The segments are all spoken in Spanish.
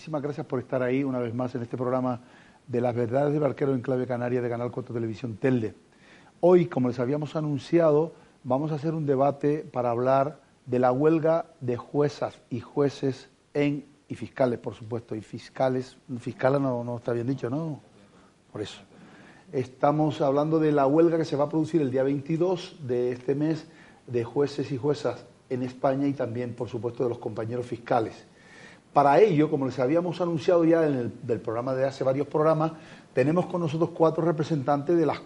muchísimas gracias por estar ahí una vez más en este programa de las verdades de Barquero en clave canaria de Canal 4 Televisión Telde. Hoy, como les habíamos anunciado, vamos a hacer un debate para hablar de la huelga de juezas y jueces y fiscales, por supuesto, y fiscales no está bien dicho, ¿no? Por eso. Estamos hablando de la huelga que se va a producir el día 22 de este mes de jueces y juezas en España y también, por supuesto, de los compañeros fiscales. Para ello, como les habíamos anunciado ya en del programa de hace varios programas, tenemos con nosotros 4 representantes de las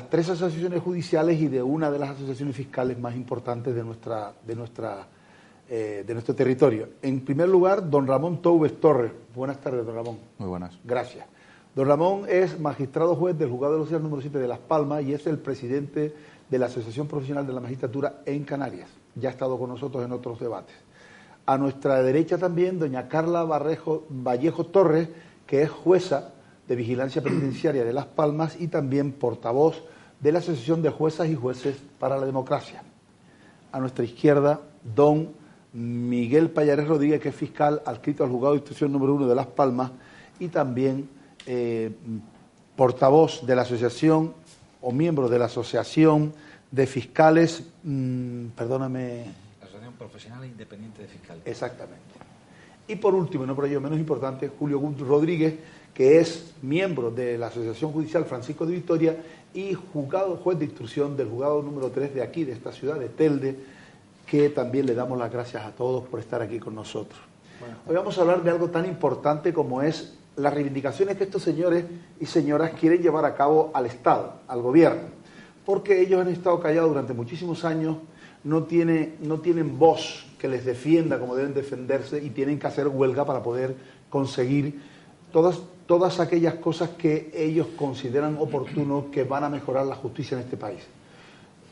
3 asociaciones judiciales y de una de las asociaciones fiscales más importantes de nuestro territorio. En primer lugar, don Ramón Toubes Torres. Buenas tardes, don Ramón. Muy buenas. Gracias. Don Ramón es magistrado juez del Juzgado de lo Social número 7 de Las Palmas y es el presidente de la Asociación Profesional de la Magistratura en Canarias. Ya ha estado con nosotros en otros debates. A nuestra derecha también, doña Carla Vallejo Torres, que es jueza de Vigilancia Penitenciaria de Las Palmas y también portavoz de la Asociación de Juezas y Jueces para la Democracia. A nuestra izquierda, don Miguel Pallares Rodríguez, que es fiscal adscrito al Juzgado de Instrucción número 1 de Las Palmas y también portavoz de la Asociación o miembro de la Asociación de Fiscales, Asociación Profesional e Independiente de Fiscales. Exactamente. Y por último, y no por ello menos importante, Julio Rodríguez, que es miembro de la Asociación Judicial Francisco de Vitoria y juez de instrucción del juzgado número 3 de aquí, de esta ciudad de Telde, que también le damos las gracias a todos por estar aquí con nosotros. Bueno, hoy vamos a hablar de algo tan importante como es las reivindicaciones que estos señores y señoras quieren llevar a cabo al Estado, al gobierno, porque ellos han estado callados durante muchísimos años, no tienen voz que les defienda como deben defenderse y tienen que hacer huelga para poder conseguir todas aquellas cosas que ellos consideran oportunos que van a mejorar la justicia en este país.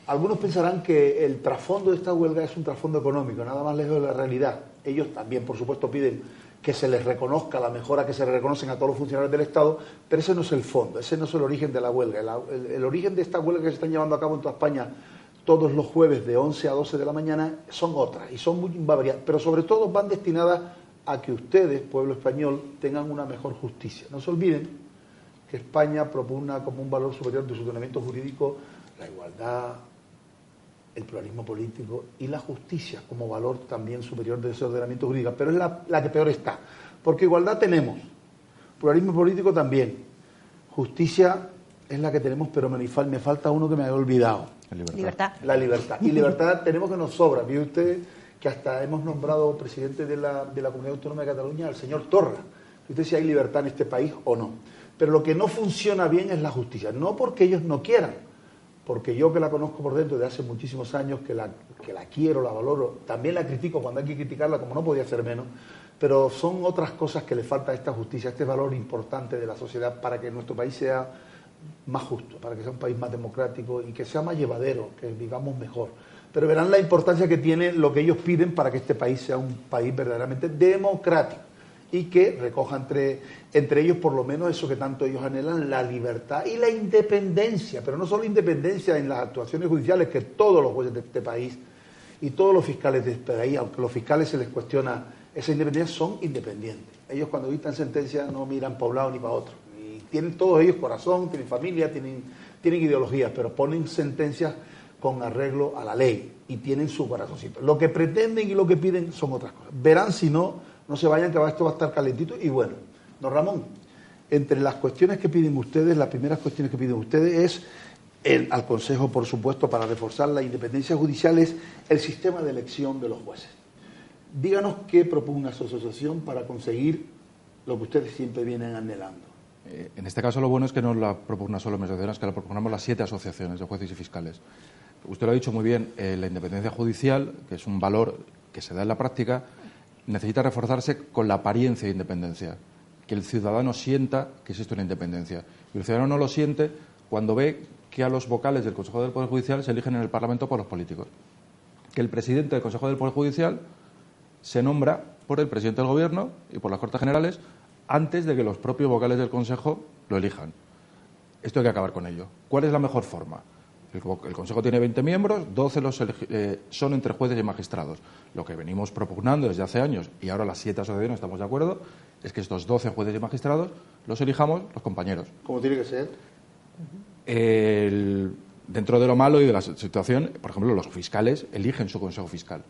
Algunos pensarán que el trasfondo de esta huelga es un trasfondo económico, nada más lejos de la realidad. Ellos también, por supuesto, piden que se les reconozca la mejora que se le reconocen a todos los funcionarios del Estado, pero ese no es el fondo, ese no es el origen de la huelga. El origen de esta huelga que se están llevando a cabo en toda España todos los jueves de 11 a 12 de la mañana son otras y son muy variadas, pero sobre todo van destinadas a que ustedes, pueblo español, tengan una mejor justicia. No se olviden que España propugna como un valor superior de su ordenamiento jurídico la igualdad, el pluralismo político y la justicia como valor también superior de ese ordenamiento jurídico, pero es la que peor está, porque igualdad tenemos, pluralismo político también, justicia es la que tenemos, pero me falta uno que me había olvidado. Libertad. La libertad. Y libertad tenemos que nos sobra. Vio usted que hasta hemos nombrado presidente de la Comunidad Autónoma de Cataluña al señor Torra. Usted si hay libertad en este país o no. Pero lo que no funciona bien es la justicia. No porque ellos no quieran, porque yo que la conozco por dentro de hace muchísimos años, que la quiero, la valoro, también la critico cuando hay que criticarla, como no podía ser menos, pero son otras cosas que le falta a esta justicia, a este valor importante de la sociedad para que nuestro país sea más justo, para que sea un país más democrático y que sea más llevadero, que vivamos mejor. Pero verán la importancia que tiene lo que ellos piden para que este país sea un país verdaderamente democrático y que recoja entre ellos por lo menos eso que tanto ellos anhelan, la libertad y la independencia, pero no solo independencia en las actuaciones judiciales, que todos los jueces de este país y todos los fiscales de este país, aunque a los fiscales se les cuestiona esa independencia, son independientes. Ellos cuando dictan sentencia no miran para un lado ni para otro. Tienen todos ellos corazón, tienen familia, tienen ideologías, pero ponen sentencias con arreglo a la ley y tienen su corazoncito. Lo que pretenden y lo que piden son otras cosas. Verán si no se vayan, que esto va a estar calentito. Y bueno, don Ramón, entre las cuestiones que piden ustedes, las primeras cuestiones que piden ustedes es al Consejo, por supuesto, para reforzar la independencia judicial, es el sistema de elección de los jueces. Díganos qué propugna su asociación para conseguir lo que ustedes siempre vienen anhelando. En este caso lo bueno es que no la propugna solo mi asociación, es que la propugnamos las 7 asociaciones de jueces y fiscales. Usted lo ha dicho muy bien, la independencia judicial, que es un valor que se da en la práctica, necesita reforzarse con la apariencia de independencia, que el ciudadano sienta que existe una independencia. Y el ciudadano no lo siente cuando ve que a los vocales del Consejo del Poder Judicial se eligen en el Parlamento por los políticos. Que el presidente del Consejo del Poder Judicial se nombra por el presidente del Gobierno y por las Cortes Generales antes de que los propios vocales del Consejo lo elijan. Esto hay que acabar con ello. ¿Cuál es la mejor forma? El Consejo tiene 20 miembros, 12 son entre jueces y magistrados. Lo que venimos propugnando desde hace años, y ahora las 7 asociaciones estamos de acuerdo, es que estos 12 jueces y magistrados los elijamos los compañeros. ¿Cómo tiene que ser? Dentro de lo malo y de la situación, por ejemplo, los fiscales eligen su consejo fiscal,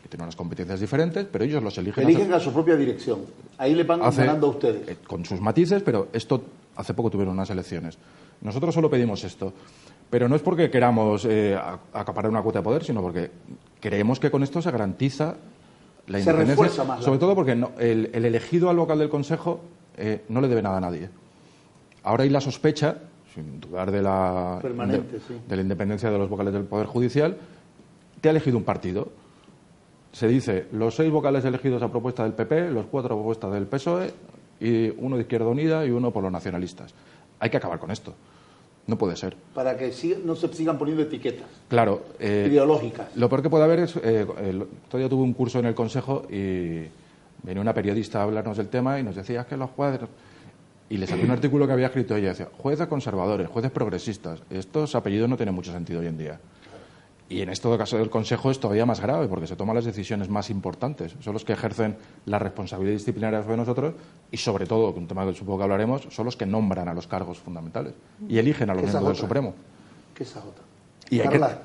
que tiene unas competencias diferentes, pero ellos los eligen. Eligen a su propia dirección. Ahí le van ganando a ustedes. Con sus matices, pero esto hace poco tuvieron unas elecciones. Nosotros solo pedimos esto, pero no es porque queramos acaparar una cuota de poder, sino porque creemos que con esto se garantiza la independencia. Se refuerza más. Sobre todo porque el elegido al vocal del Consejo no le debe nada a nadie. Ahora hay la sospecha, sin dudar de la independencia de los vocales del Poder Judicial, te ha elegido un partido. Se dice los 6 vocales elegidos a propuesta del PP, los 4 a propuesta del PSOE, y uno de Izquierda Unida y uno por los nacionalistas. Hay que acabar con esto. No puede ser. Para que no se sigan poniendo etiquetas. Claro. Ideológicas. Lo peor que puede haber es... todavía tuve un curso en el Consejo y venía una periodista a hablarnos del tema y nos decía que los jueces... Y le salió un artículo que había escrito ella. Decía, jueces conservadores, jueces progresistas. Estos apellidos no tienen mucho sentido hoy en día. Y en este caso del Consejo es todavía más grave porque se toman las decisiones más importantes. Son los que ejercen la responsabilidad disciplinaria sobre nosotros y, sobre todo, un tema que supongo que hablaremos, son los que nombran a los cargos fundamentales y eligen a los miembros del Supremo. ¿Qué es esa otra? Y Carla,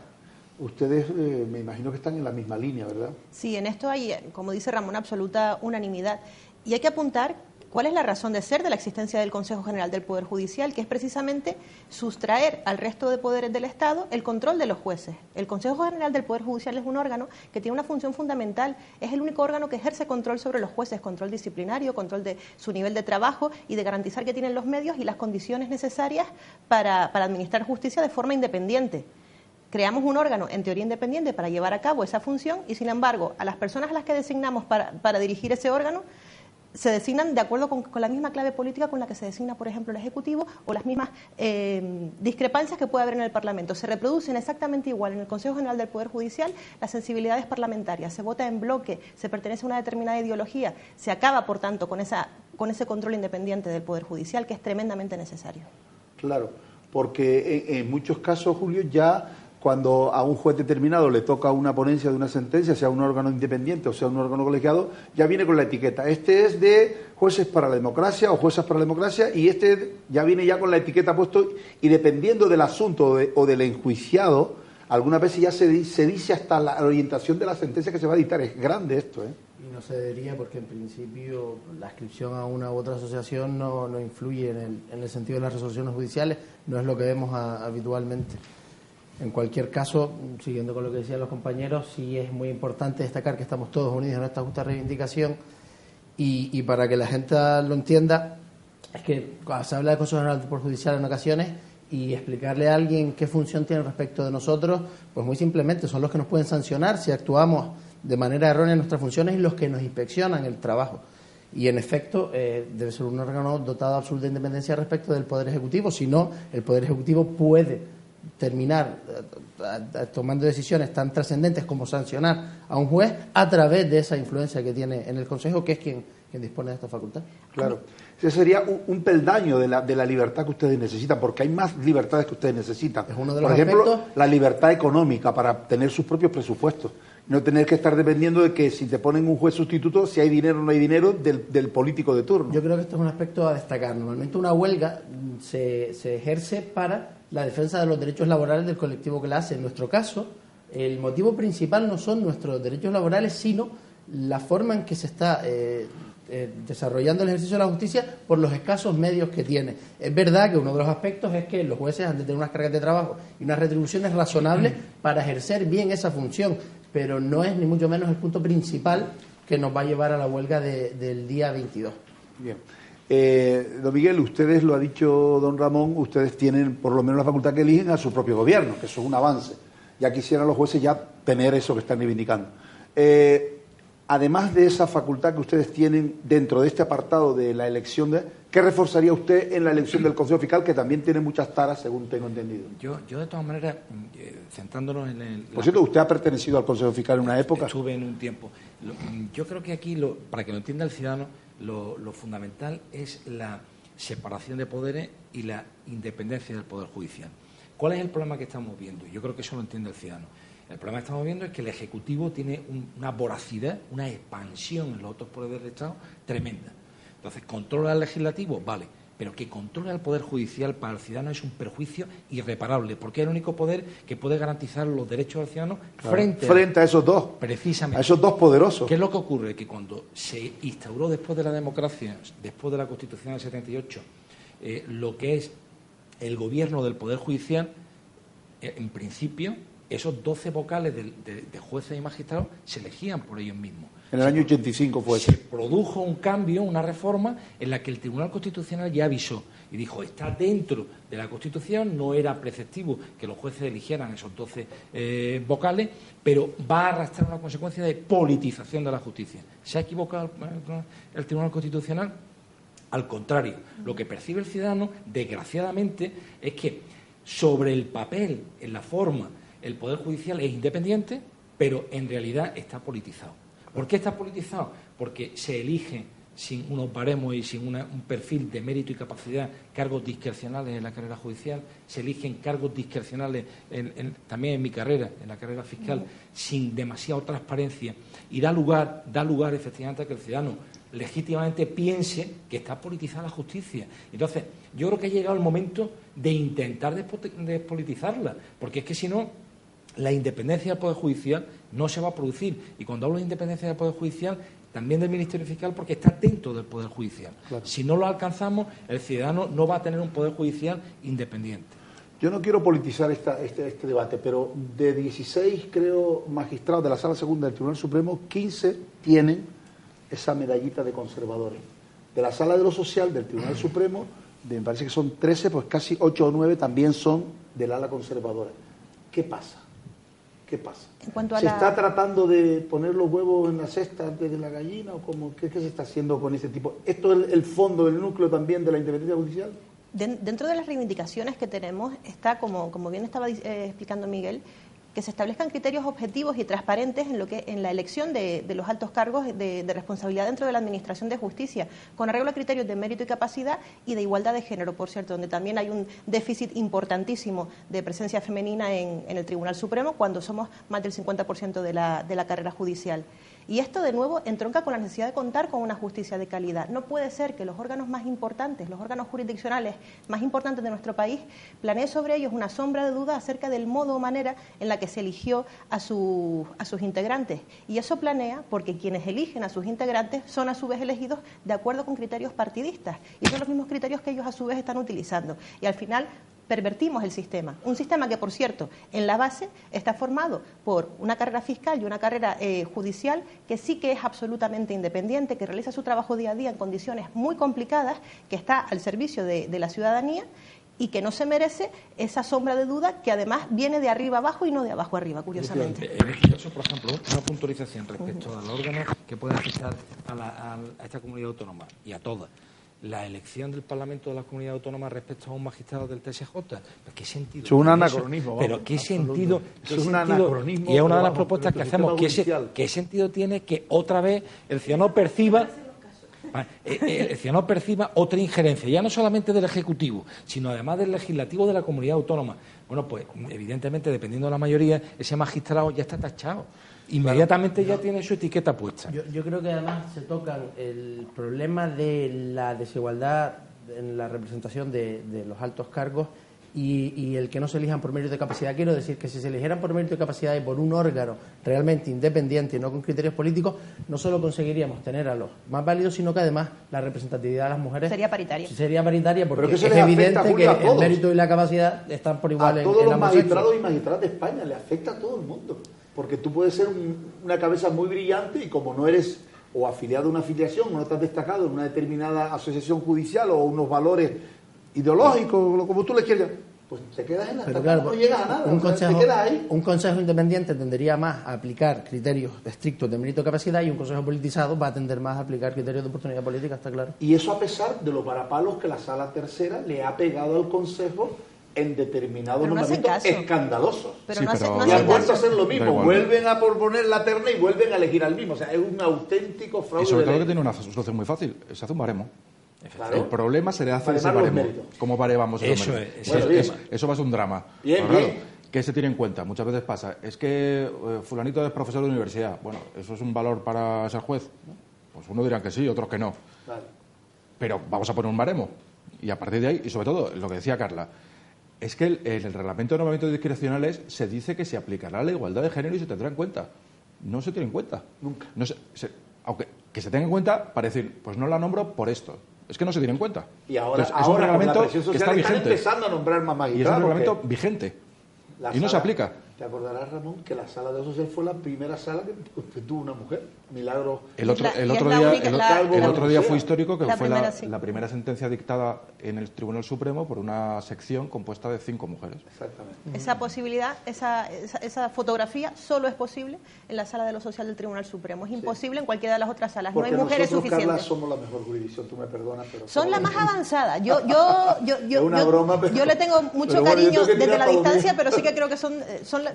ustedes me imagino que están en la misma línea, ¿verdad? Sí, en esto hay, como dice Ramón, absoluta unanimidad. Y hay que apuntar cuál es la razón de ser de la existencia del Consejo General del Poder Judicial, que es precisamente sustraer al resto de poderes del Estado el control de los jueces. El Consejo General del Poder Judicial es un órgano que tiene una función fundamental, es el único órgano que ejerce control sobre los jueces, control disciplinario, control de su nivel de trabajo y de garantizar que tienen los medios y las condiciones necesarias para administrar justicia de forma independiente. Creamos un órgano, en teoría independiente, para llevar a cabo esa función y, sin embargo, a las personas a las que designamos para dirigir ese órgano se designan de acuerdo con la misma clave política con la que se designa, por ejemplo, el Ejecutivo o las mismas discrepancias que puede haber en el Parlamento. Se reproducen exactamente igual en el Consejo General del Poder Judicial las sensibilidades parlamentarias. Se vota en bloque, se pertenece a una determinada ideología. Se acaba, por tanto, con ese control independiente del Poder Judicial que es tremendamente necesario. Claro, porque en muchos casos, Julio, ya cuando a un juez determinado le toca una ponencia de una sentencia, sea un órgano independiente o sea un órgano colegiado, ya viene con la etiqueta. Este es de jueces para la democracia o juezas para la democracia y este ya viene ya con la etiqueta puesto y dependiendo del asunto o del enjuiciado, algunas veces ya se dice hasta la orientación de la sentencia que se va a dictar. Es grande esto, ¿eh? Y no se debería porque en principio la inscripción a una u otra asociación no influye en el sentido de las resoluciones judiciales, no es lo que vemos habitualmente. En cualquier caso, siguiendo con lo que decían los compañeros, sí es muy importante destacar que estamos todos unidos en esta justa reivindicación y para que la gente lo entienda, es que cuando se habla de Consejo General del Poder Judicial en ocasiones y explicarle a alguien qué función tiene respecto de nosotros, pues muy simplemente son los que nos pueden sancionar si actuamos de manera errónea en nuestras funciones y los que nos inspeccionan el trabajo. Y en efecto, debe ser un órgano dotado de absoluta independencia respecto del Poder Ejecutivo, si no, el Poder Ejecutivo puede terminar tomando decisiones tan trascendentes como sancionar a un juez a través de esa influencia que tiene en el Consejo, que es quien dispone de esta facultad. Claro, ese sería un peldaño de la libertad que ustedes necesitan, porque hay más libertades que ustedes necesitan. Es uno de los Por ejemplo, aspectos... la libertad económica para tener sus propios presupuestos. No tener que estar dependiendo de que si te ponen un juez sustituto, si hay dinero o no hay dinero, del político de turno. Yo creo que esto es un aspecto a destacar. Normalmente una huelga se ejerce para la defensa de los derechos laborales del colectivo que la hace. En nuestro caso, el motivo principal no son nuestros derechos laborales, sino la forma en que se está desarrollando el ejercicio de la justicia por los escasos medios que tiene. Es verdad que uno de los aspectos es que los jueces han de tener unas cargas de trabajo y unas retribuciones razonables para ejercer bien esa función, pero no es ni mucho menos el punto principal que nos va a llevar a la huelga del día 22. Bien. Don Miguel, ustedes, lo ha dicho don Ramón, ustedes tienen por lo menos la facultad que eligen a su propio gobierno, que eso es un avance. Ya quisieran los jueces ya tener eso que están reivindicando. Además de esa facultad que ustedes tienen dentro de este apartado de la elección, ¿qué reforzaría usted en la elección del Consejo Fiscal, que también tiene muchas taras, según tengo entendido? Yo de todas maneras, centrándonos en el... Por cierto, usted ha pertenecido al Consejo Fiscal en una época. Estuve en un tiempo. Yo creo que aquí, para que lo entienda el ciudadano, lo fundamental es la separación de poderes y la independencia del Poder Judicial. ¿Cuál es el problema que estamos viendo? Yo creo que eso lo entiende el ciudadano. El problema que estamos viendo es que el Ejecutivo tiene una voracidad, una expansión en los otros poderes del Estado tremenda. Entonces, controla al Legislativo, vale, pero que controle al Poder Judicial para el ciudadano es un perjuicio irreparable, porque es el único poder que puede garantizar los derechos del ciudadano frente a esos dos. Precisamente. A esos dos poderosos. ¿Qué es lo que ocurre? Que cuando se instauró después de la democracia, después de la Constitución del 78, lo que es el gobierno del Poder Judicial, en principio, esos 12 vocales de jueces y magistrados se elegían por ellos mismos. En el año 85 fue Se eso. produjo un cambio, una reforma, en la que el Tribunal Constitucional ya avisó y dijo, está dentro de la Constitución, no era preceptivo que los jueces eligieran esos 12 vocales, pero va a arrastrar una consecuencia de politización de la justicia. ¿Se ha equivocado el Tribunal Constitucional? Al contrario, lo que percibe el ciudadano, desgraciadamente, es que sobre el papel, en la forma, el Poder Judicial es independiente, pero en realidad está politizado. ¿Por qué está politizado? Porque se eligen sin unos baremos y sin un perfil de mérito y capacidad cargos discrecionales en la carrera judicial, se eligen cargos discrecionales también en mi carrera, en la carrera fiscal, sin demasiada transparencia, y da lugar efectivamente a que el ciudadano legítimamente piense que está politizada la justicia. Entonces, yo creo que ha llegado el momento de intentar despolitizarla, porque es que si no, la independencia del Poder Judicial no se va a producir. Y cuando hablo de independencia del Poder Judicial, también del Ministerio Fiscal, porque está dentro del Poder Judicial. Claro. Si no lo alcanzamos, el ciudadano no va a tener un Poder Judicial independiente. Yo no quiero politizar este debate, pero de 16, creo, magistrados de la Sala Segunda del Tribunal Supremo, 15 tienen esa medallita de conservadores. De la Sala de lo Social del Tribunal Supremo, me parece que son 13, pues casi 8 o 9 también son del ala conservadora. ¿Qué pasa? ¿Qué pasa? ¿Se está tratando de poner los huevos en la cesta antes de la gallina? ¿O cómo? ¿Qué se está haciendo con ese tipo? ¿Esto es el fondo, el núcleo también de la independencia judicial? Dentro de las reivindicaciones que tenemos está, como bien estaba explicando Miguel, que se establezcan criterios objetivos y transparentes en la elección de los altos cargos de responsabilidad dentro de la Administración de Justicia, con arreglo a criterios de mérito y capacidad y de igualdad de género, por cierto, donde también hay un déficit importantísimo de presencia femenina en el Tribunal Supremo, cuando somos más del 50% de la carrera judicial. Y esto, de nuevo, entronca con la necesidad de contar con una justicia de calidad. No puede ser que los órganos más importantes, los órganos jurisdiccionales más importantes de nuestro país, planee sobre ellos una sombra de duda acerca del modo o manera en la que se eligió a sus integrantes. Y eso planea porque quienes eligen a sus integrantes son a su vez elegidos de acuerdo con criterios partidistas. Y son los mismos criterios que ellos a su vez están utilizando. Y al final pervertimos el sistema. Un sistema que, por cierto, en la base está formado por una carrera fiscal y una carrera judicial que sí que es absolutamente independiente, que realiza su trabajo día a día en condiciones muy complicadas, que está al servicio de la ciudadanía y que no se merece esa sombra de duda que además viene de arriba abajo y no de abajo arriba, curiosamente. En este caso, por ejemplo, una puntualización respecto al órgano que puede afectar a esta comunidad autónoma y a todas. La elección del Parlamento de la Comunidad Autónoma respecto a un magistrado del TSJ, ¿qué sentido? Es un anacronismo. Pero ¿qué sentido? Es un anacronismo. Y es una de las propuestas que hacemos. ¿Qué sentido tiene que otra vez el ciudadano perciba otra injerencia, ya no solamente del Ejecutivo, sino además del Legislativo de la Comunidad Autónoma? Bueno, pues evidentemente, dependiendo de la mayoría, ese magistrado ya está tachado. Inmediatamente ya tiene su etiqueta puesta. Yo creo que además se tocan el problema de la desigualdad en la representación de los altos cargos y el que no se elijan por mérito de capacidad. Quiero decir que si se eligieran por mérito de capacidad y por un órgano realmente independiente y no con criterios políticos, no solo conseguiríamos tener a los más válidos, sino que además la representatividad de las mujeres sería paritaria. Sería paritaria porque es evidente que el mérito y la capacidad están por igual en ambos sexos. A todos los magistrados y magistradas de España le afecta a todo el mundo. Porque tú puedes ser una cabeza muy brillante y como no eres o afiliado a una afiliación, no estás destacado en una determinada asociación judicial o unos valores ideológicos, como tú le quieras, pues te quedas en la estaca, no llegas a nada, te quedas ahí. Un consejo independiente tendería más a aplicar criterios estrictos de mérito y capacidad y un consejo politizado va a tender más a aplicar criterios de oportunidad política, está claro. Y eso a pesar de los varapalos que la Sala Tercera le ha pegado al Consejo en determinados nombramientos escandalosos. Pero sí, no y han vuelto a hacer lo mismo, vuelven a proponer la terna y vuelven a elegir al mismo. O sea, es un auténtico fraude. Y sobre todo que tiene una solución muy fácil, se hace un baremo. Claro. El problema se le hace Para ese los baremo. méritos. ¿Cómo baremamos esos Eso méritos? es, Bueno, bien. Eso va a ser un drama. Bien, Pero bien. ¿qué se tiene en cuenta? Muchas veces pasa, es que fulanito es profesor de universidad. Bueno, ¿eso es un valor para ser juez? Pues unos dirán que sí, otros que no. Vale. Pero vamos a poner un baremo. Y a partir de ahí, y sobre todo, lo que decía Carla, es que en el reglamento de nombramientos discrecionales se dice que se aplicará la igualdad de género y se tendrá en cuenta. No se tiene en cuenta. Nunca. No aunque que se tenga en cuenta para decir, pues no la nombro por esto. Es que no se tiene en cuenta. Y ahora, Entonces, es un con la reglamento presión que social está están vigente. empezando a nombrar más Y es magistrados. un reglamento porque vigente. la Y no se sala- aplica. Te acordarás, Ramón, que la sala de social fue la primera sala que tuvo una mujer. Milagro. El otro, Y es la el otro única- día, el la otro día única. fue histórico, que La fue primera, sí. la primera sentencia dictada en el Tribunal Supremo por una sección compuesta de 5 mujeres. Exactamente. Esa posibilidad, esa fotografía solo es posible en la sala de lo social del Tribunal Supremo. Es imposible en cualquiera de las otras salas. Porque no hay mujeres nosotros, Carla, suficientes. somos la mejor jurisdicción, tú me perdonas, pero... Son la más avanzada. Yo Es una broma, pero- yo le tengo mucho pero bueno, yo cariño tengo que desde tirar la para lo distancia, mío. pero sí que creo que son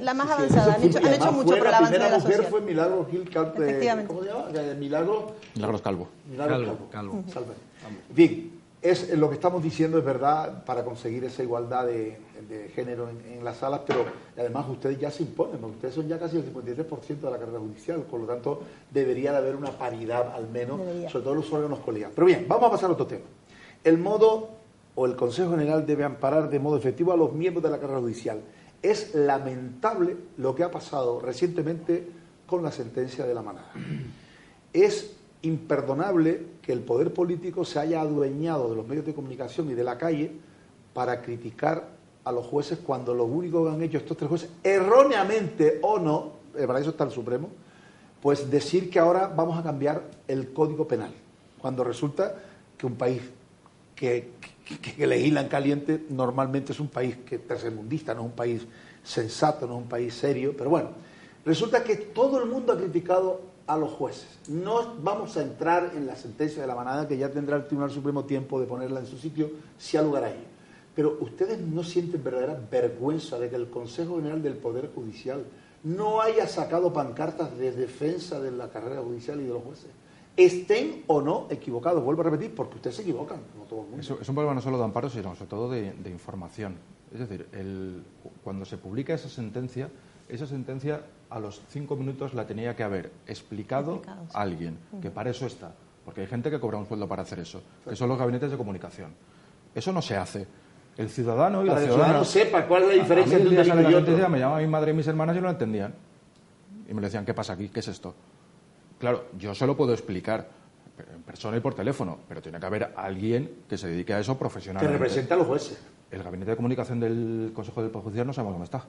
la más Sí, avanzada. eso Han fue- hecho, y han hecho además mucho fue por el la avance primera de la mujer sociedad. fue Milagro Gil Efectivamente. ¿cómo se llama? Milagro Milagros Calvo. Calvo. Salve. Bien, lo que estamos diciendo es verdad para conseguir esa igualdad de género en las salas, pero además ustedes ya se imponen, porque ustedes son ya casi el 53% de la carrera judicial, por lo tanto debería de haber una paridad al menos, Debería. sobre todo en los órganos colegiados. Pero bien, vamos a pasar a otro tema. El modo o el Consejo General debe amparar de modo efectivo a los miembros de la carrera judicial. Es lamentable lo que ha pasado recientemente con la sentencia de La Manada. Es imperdonable que el poder político se haya adueñado de los medios de comunicación y de la calle para criticar a los jueces cuando lo único que han hecho estos 3 jueces, erróneamente o no, para eso está el Supremo, pues decir que ahora vamos a cambiar el Código Penal, cuando resulta que un país que legisla en caliente normalmente es un país que es tercermundista, no es un país sensato, no es un país serio, pero bueno, resulta que todo el mundo ha criticado a los jueces. No vamos a entrar en la sentencia de La Manada, que ya tendrá el Tribunal Supremo tiempo de ponerla en su sitio, si ha lugar a ello. Pero ustedes no sienten verdadera vergüenza de que el Consejo General del Poder Judicial no haya sacado pancartas de defensa de la carrera judicial y de los jueces. Estén o no equivocados, vuelvo a repetir, porque ustedes se equivocan, como todo el mundo. Es un problema no solo de amparo, sino sobre todo de información. Es decir, cuando se publica esa sentencia a los 5 minutos la tenía que haber explicado sí. alguien, que para eso está. Porque hay gente que cobra un sueldo para hacer eso, que son los gabinetes de comunicación. Eso no se hace. El ciudadano y Para la que el ciudadana... ciudadano sepa cuál es la diferencia a mí el entre día un que delito sale y la sentencia otro. me llamaba mi madre y mis hermanas y no lo entendían. Y me decían, ¿qué pasa aquí? ¿Qué es esto? Claro, yo se lo puedo explicar en persona y por teléfono, pero tiene que haber alguien que se dedique a eso Que profesionalmente. representa a los jueces. El gabinete de comunicación del Consejo del Poder Judicial no sabemos dónde está.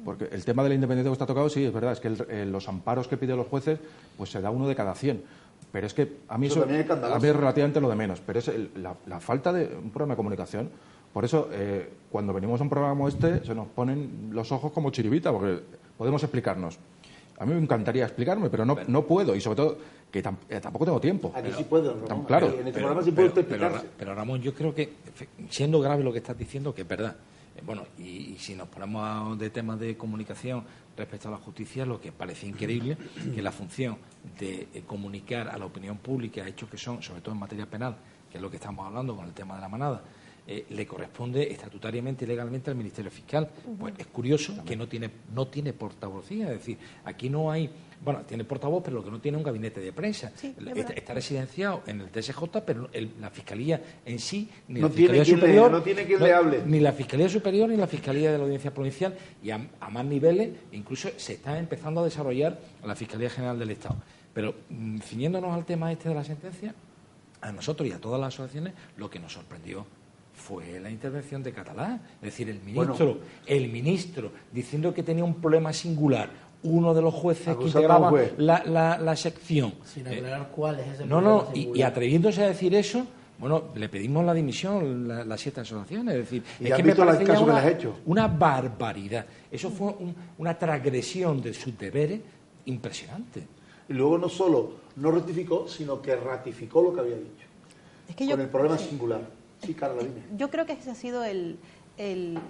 Porque el tema de la independencia que está tocado, sí, es verdad, es que los amparos que piden los jueces, pues se da uno de cada 100. Pero es que a mí Eso eso también es escandaloso. a mí es relativamente lo de menos. Pero es la falta de un programa de comunicación. Por eso, cuando venimos a un programa como este, se nos ponen los ojos como chiribita, porque podemos explicarnos. A mí me encantaría explicarme, pero no puedo. Y sobre todo, que tampoco tengo tiempo. Aquí sí puede, don Ramón. Claro. En este programa sí puede usted explicarse. Pero Ramón, yo creo que, siendo grave lo que estás diciendo, que es verdad, bueno, y si nos ponemos de temas de comunicación respecto a la justicia, lo que parece increíble que la función de comunicar a la opinión pública hechos que son, sobre todo en materia penal, que es lo que estamos hablando con el tema de La Manada, le corresponde estatutariamente y legalmente al Ministerio Fiscal. Pues es curioso que no tiene portavocía, es decir, aquí no hay, bueno, tiene portavoz, pero lo que no tiene es un gabinete de prensa. Sí, es verdad. Está residenciado en el TSJ, pero la Fiscalía en sí, ni No la tiene Fiscalía quien le- Superior, no tiene quien le hable. ni la Fiscalía Superior ni la Fiscalía de la Audiencia Provincial, y a más niveles, incluso se está empezando a desarrollar la Fiscalía General del Estado. Pero ciñéndonos al tema este de la sentencia, a nosotros y a todas las asociaciones, lo que nos sorprendió fue la intervención de Catalá, es decir, el ministro diciendo que tenía un problema singular, uno de los jueces que Acusando a un integraba juez. la sección. Sin aclarar cuál es ese No, problema y singular. atreviéndose a decir eso, bueno, le pedimos la dimisión, las 7 asociaciones. Es decir, ¿Y es has que me visto el parece ya caso que le has hecho? una barbaridad. Eso fue una transgresión de sus deberes impresionante. Y luego no solo no rectificó, sino que ratificó lo que había dicho. Es que Con el problema sí. singular. Sí, Carla, dime. Yo creo que ese ha sido el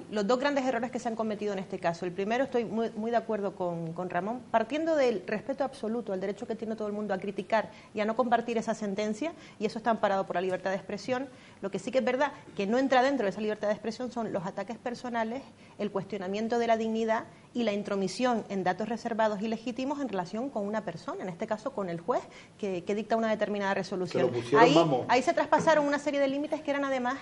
los dos grandes errores que se han cometido en este caso. El primero, estoy muy de acuerdo con Ramón, partiendo del respeto absoluto al derecho que tiene todo el mundo a criticar y a no compartir esa sentencia, y eso está amparado por la libertad de expresión. Lo que sí que es verdad que no entra dentro de esa libertad de expresión son los ataques personales, el cuestionamiento de la dignidad y la intromisión en datos reservados y legítimos en relación con una persona, en este caso con el juez que dicta una determinada resolución. Ahí se traspasaron una serie de límites que eran además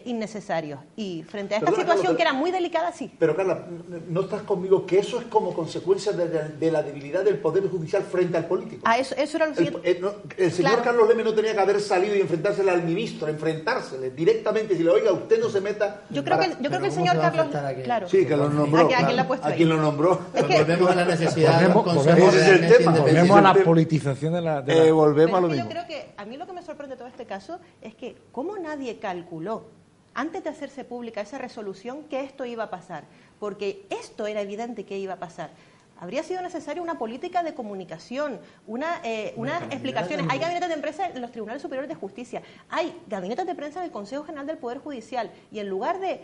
innecesarios, y frente a esta situación que era muy delicada, sí. Pero Carla, ¿no estás conmigo que eso es como consecuencia de la debilidad del Poder Judicial frente al político? Eso era lo siguiente. El señor Carlos Leme no tenía que haber salido y enfrentársele al ministro, enfrentársele directamente y decirle, oiga, usted no se meta... Yo creo que el señor Carlos... Claro. Sí, que lo nombró. ¿A quién le ha puesto a quien lo nombró. Volvemos a la necesidad de un consejo ese es el tema. Volvemos a la politización de la... Volvemos a lo mismo. Yo creo que a mí lo que me sorprende de todo este caso es que cómo nadie calculó antes de hacerse pública esa resolución que esto iba a pasar, porque esto era evidente que iba a pasar. Habría sido necesaria una política de comunicación, unas explicaciones. Hay gabinetes de prensa en los tribunales superiores de justicia, hay gabinetes de prensa en el Consejo General del Poder Judicial, y en lugar de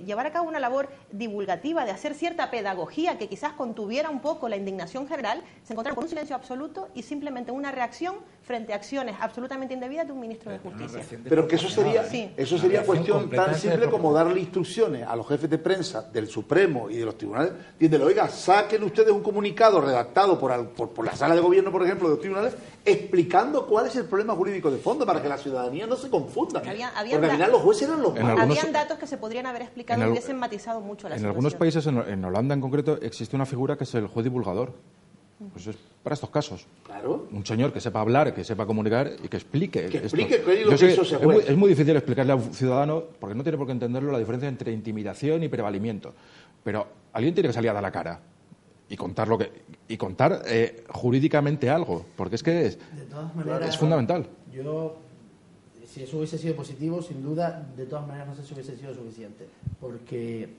llevar a cabo una labor divulgativa, de hacer cierta pedagogía que quizás contuviera un poco la indignación general, se encontraron con un silencio absoluto y simplemente una reacción frente a acciones absolutamente indebidas de un ministro de Justicia. Pero que eso sería cuestión tan simple como darle instrucciones a los jefes de prensa del Supremo y de los tribunales, diciéndole, oiga, saquen ustedes un comunicado redactado por la sala de gobierno, por ejemplo, de los tribunales, explicando cuál es el problema jurídico de fondo para que la ciudadanía no se confunda. Porque al final los jueces eran los malos. Habían datos que se podrían haber explicado y hubiesen matizado mucho la situación. En algunos países, en Holanda en concreto, existe una figura que es el juez divulgador. Pues es para estos casos. Claro. Un señor que sepa hablar, que sepa comunicar y que explique. Que explique qué es lo que hizo ese juez. Es muy difícil explicarle a un ciudadano, porque no tiene por qué entenderlo, la diferencia entre intimidación y prevalimiento. Pero alguien tiene que salir a dar la cara y contar jurídicamente algo, porque es que de todas maneras, es fundamental. Si eso hubiese sido positivo, sin duda, de todas maneras no sé si hubiese sido suficiente, porque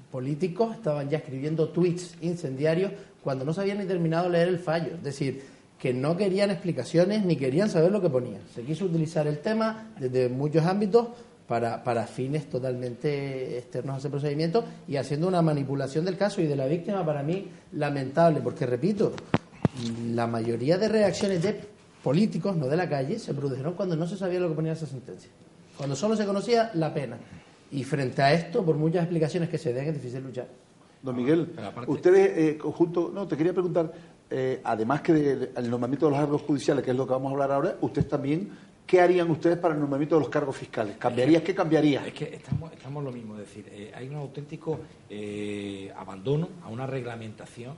políticos estaban ya escribiendo tweets incendiarios cuando no se habían ni terminado de leer el fallo, es decir, que no querían explicaciones ni querían saber lo que ponía. Se quiso utilizar el tema desde muchos ámbitos para fines totalmente externos a ese procedimiento y haciendo una manipulación del caso y de la víctima, para mí lamentable, porque repito, la mayoría de reacciones de políticos, no de la calle, se produjeron cuando no se sabía lo que ponía esa sentencia, cuando solo se conocía la pena, y frente a esto, por muchas explicaciones que se den, es difícil luchar. Don Miguel, ustedes te quería preguntar, además que del nombramiento de los cargos judiciales, que es lo que vamos a hablar ahora, ustedes también, ¿qué harían ustedes para el nombramiento de los cargos fiscales? ¿Cambiarías? ¿Qué cambiaría? Es que estamos lo mismo, es decir, hay un auténtico abandono a una reglamentación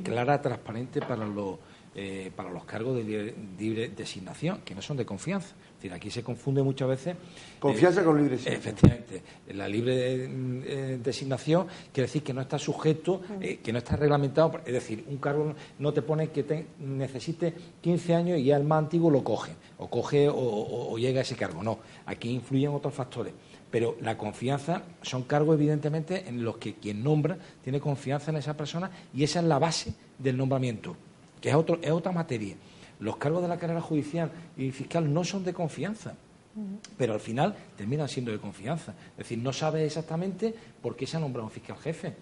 clara, transparente para los cargos de libre designación, que no son de confianza. Es decir, aquí se confunde muchas veces... Confianza con libre designación. Efectivamente. La libre designación quiere decir que no está sujeto, que no está reglamentado. Es decir, un cargo no te pone que necesite 15 años y ya el más antiguo lo coge. O llega a ese cargo. No, aquí influyen otros factores. Pero la confianza son cargos, evidentemente, en los que quien nombra tiene confianza en esa persona, y esa es la base del nombramiento, que es otra materia. Los cargos de la carrera judicial y fiscal no son de confianza, pero al final terminan siendo de confianza. Es decir, no sabes exactamente por qué se ha nombrado un fiscal jefe.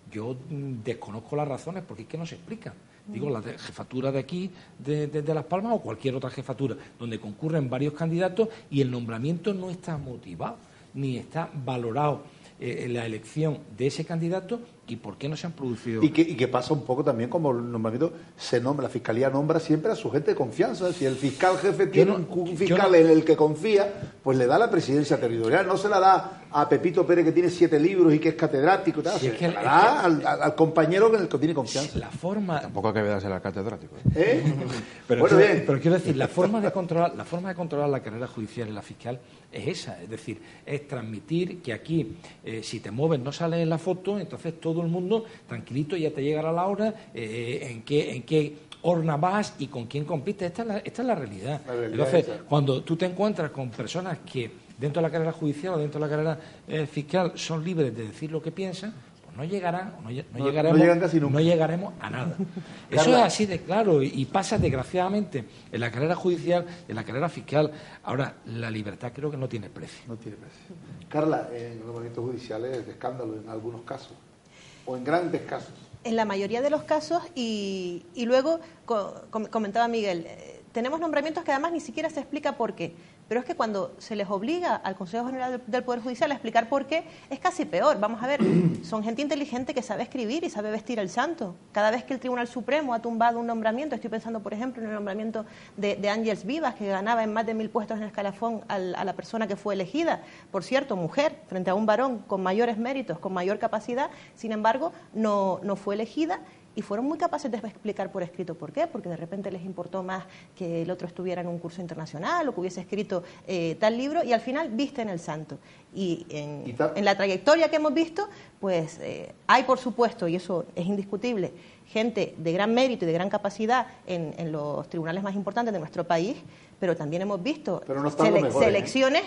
Yo desconozco las razones, porque es que no se explica. Digo, la jefatura de aquí, de Las Palmas, o cualquier otra jefatura, donde concurren varios candidatos y el nombramiento no está motivado, ni está valorado la elección de ese candidato, y por qué no se han producido... Y que pasa un poco también como el nombramiento la Fiscalía nombra siempre a su gente de confianza. Si el fiscal jefe tiene un fiscal en el que confía, pues le da la presidencia territorial, no se la da a Pepito Pérez, que tiene 7 libros y que es catedrático y tal, se la da al compañero en el que tiene confianza. La forma... Tampoco hay que dársela al catedrático. Pero quiero decir, la forma de controlar la carrera judicial y la fiscal es esa, es decir, es transmitir que aquí, si te mueves no sales en la foto, entonces todo el mundo tranquilito, ya te llegará la hora, en qué horna vas y con quién compites. Esta es la realidad. Entonces, cuando tú te encuentras con personas que dentro de la carrera judicial o dentro de la carrera fiscal son libres de decir lo que piensan, pues no llegarán, no no llegan casi nunca. no llegaremos a nada. Eso es así de claro y pasa desgraciadamente en la carrera judicial, en la carrera fiscal. Ahora, la libertad creo que no tiene precio. No tiene precio. Carla, en los nombramientos judiciales es de escándalo en algunos casos, o en grandes casos. En la mayoría de los casos, y luego comentaba Miguel, tenemos nombramientos que además ni siquiera se explica por qué. Pero es que cuando se les obliga al Consejo General del Poder Judicial a explicar por qué, es casi peor. Vamos a ver, son gente inteligente que sabe escribir y sabe vestir el santo. Cada vez que el Tribunal Supremo ha tumbado un nombramiento, estoy pensando, por ejemplo, en el nombramiento de Ángels Vivas, que ganaba en más de 1000 puestos en el escalafón a la persona que fue elegida. Por cierto, mujer, frente a un varón con mayores méritos, con mayor capacidad, sin embargo, no fue elegida. Y fueron muy capaces de explicar por escrito por qué, porque de repente les importó más que el otro estuviera en un curso internacional o que hubiese escrito tal libro, y al final visten el santo. Y en la trayectoria que hemos visto, pues hay, por supuesto, y eso es indiscutible, gente de gran mérito y de gran capacidad en los tribunales más importantes de nuestro país, pero también hemos visto selecciones,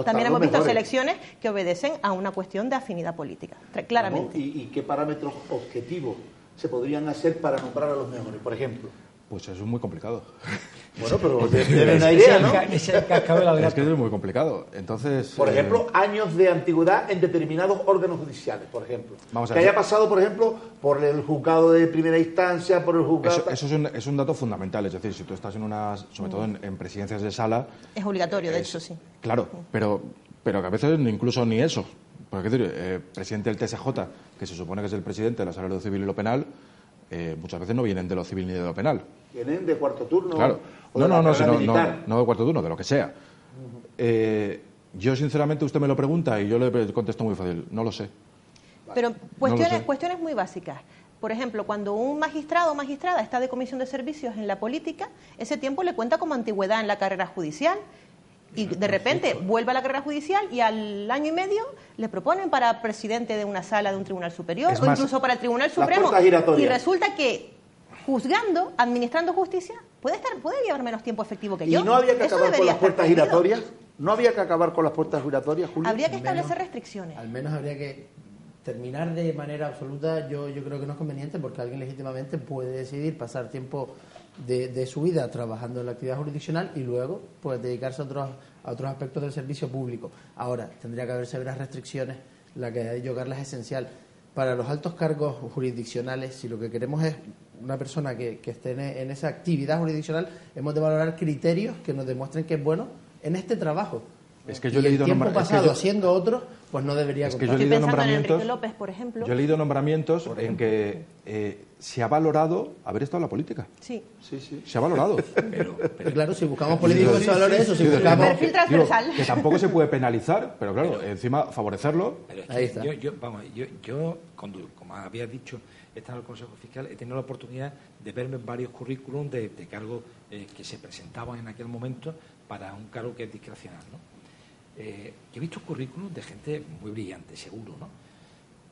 también hemos visto selecciones que obedecen a una cuestión de afinidad política, claramente. ¿Y qué parámetros objetivos se podrían hacer para nombrar a los mejores, por ejemplo? Pues eso es muy complicado. Bueno, pero tiene una idea, ¿no? Es el cascabel al gato. Es que es muy complicado. Entonces, por ejemplo, años de antigüedad en determinados órganos judiciales, por ejemplo. Vamos a que ver. haya pasado, por ejemplo, por el juzgado de primera instancia, por el juzgado... Eso es un dato fundamental. Es decir, si tú estás sobre todo en presidencias de sala... Es obligatorio, de hecho, sí. Claro, pero que a veces incluso ni eso. Porque, presidente del TSJ, que se supone que es el presidente de la Sala de lo Civil y lo Penal, muchas veces no vienen de lo civil ni de lo penal. Vienen de cuarto turno. Claro. O de No de cuarto turno, de lo que sea. Yo, sinceramente, usted me lo pregunta y yo le contesto muy fácil. No lo sé. Pero cuestiones muy básicas. Por ejemplo, cuando un magistrado o magistrada está de comisión de servicios en la política, ese tiempo le cuenta como antigüedad en la carrera judicial. Y de repente vuelve a la carrera judicial y al año y medio le proponen para presidente de una sala de un tribunal superior o incluso para el Tribunal Supremo. Y resulta que juzgando, administrando justicia, puede llevar menos tiempo efectivo que yo. ¿Y no había que acabar con las puertas giratorias? ¿No había que acabar con las puertas giratorias, Julio? Habría que establecer restricciones. Al menos habría que terminar de manera absoluta. Yo creo que no es conveniente porque alguien legítimamente puede decidir pasar tiempo de su vida trabajando en la actividad jurisdiccional y luego pues dedicarse a otros aspectos del servicio público. Ahora, tendría que haber severas restricciones, la que ha dicho Carla es esencial. Para los altos cargos jurisdiccionales, si lo que queremos es una persona que esté en esa actividad jurisdiccional, hemos de valorar criterios que nos demuestren que es bueno en este trabajo. Es que yo he leído tiempo pasado haciendo otros, pues no debería contar. Es que yo he leído nombramientos, Enrique López, por ejemplo. Yo he leído nombramientos en que se ha valorado haber estado en la política. Sí. Se ha valorado. Pero claro, si buscamos políticos se valora eso. Si buscamos perfil transversal. Que tampoco se puede penalizar, pero claro, encima favorecerlo. Pero es que ahí está. Yo como había dicho, estaba en el Consejo Fiscal, he tenido la oportunidad de verme en varios currículums de cargos que se presentaban en aquel momento para un cargo que es discrecional, ¿no? Yo he visto currículums de gente muy brillante, seguro, ¿no?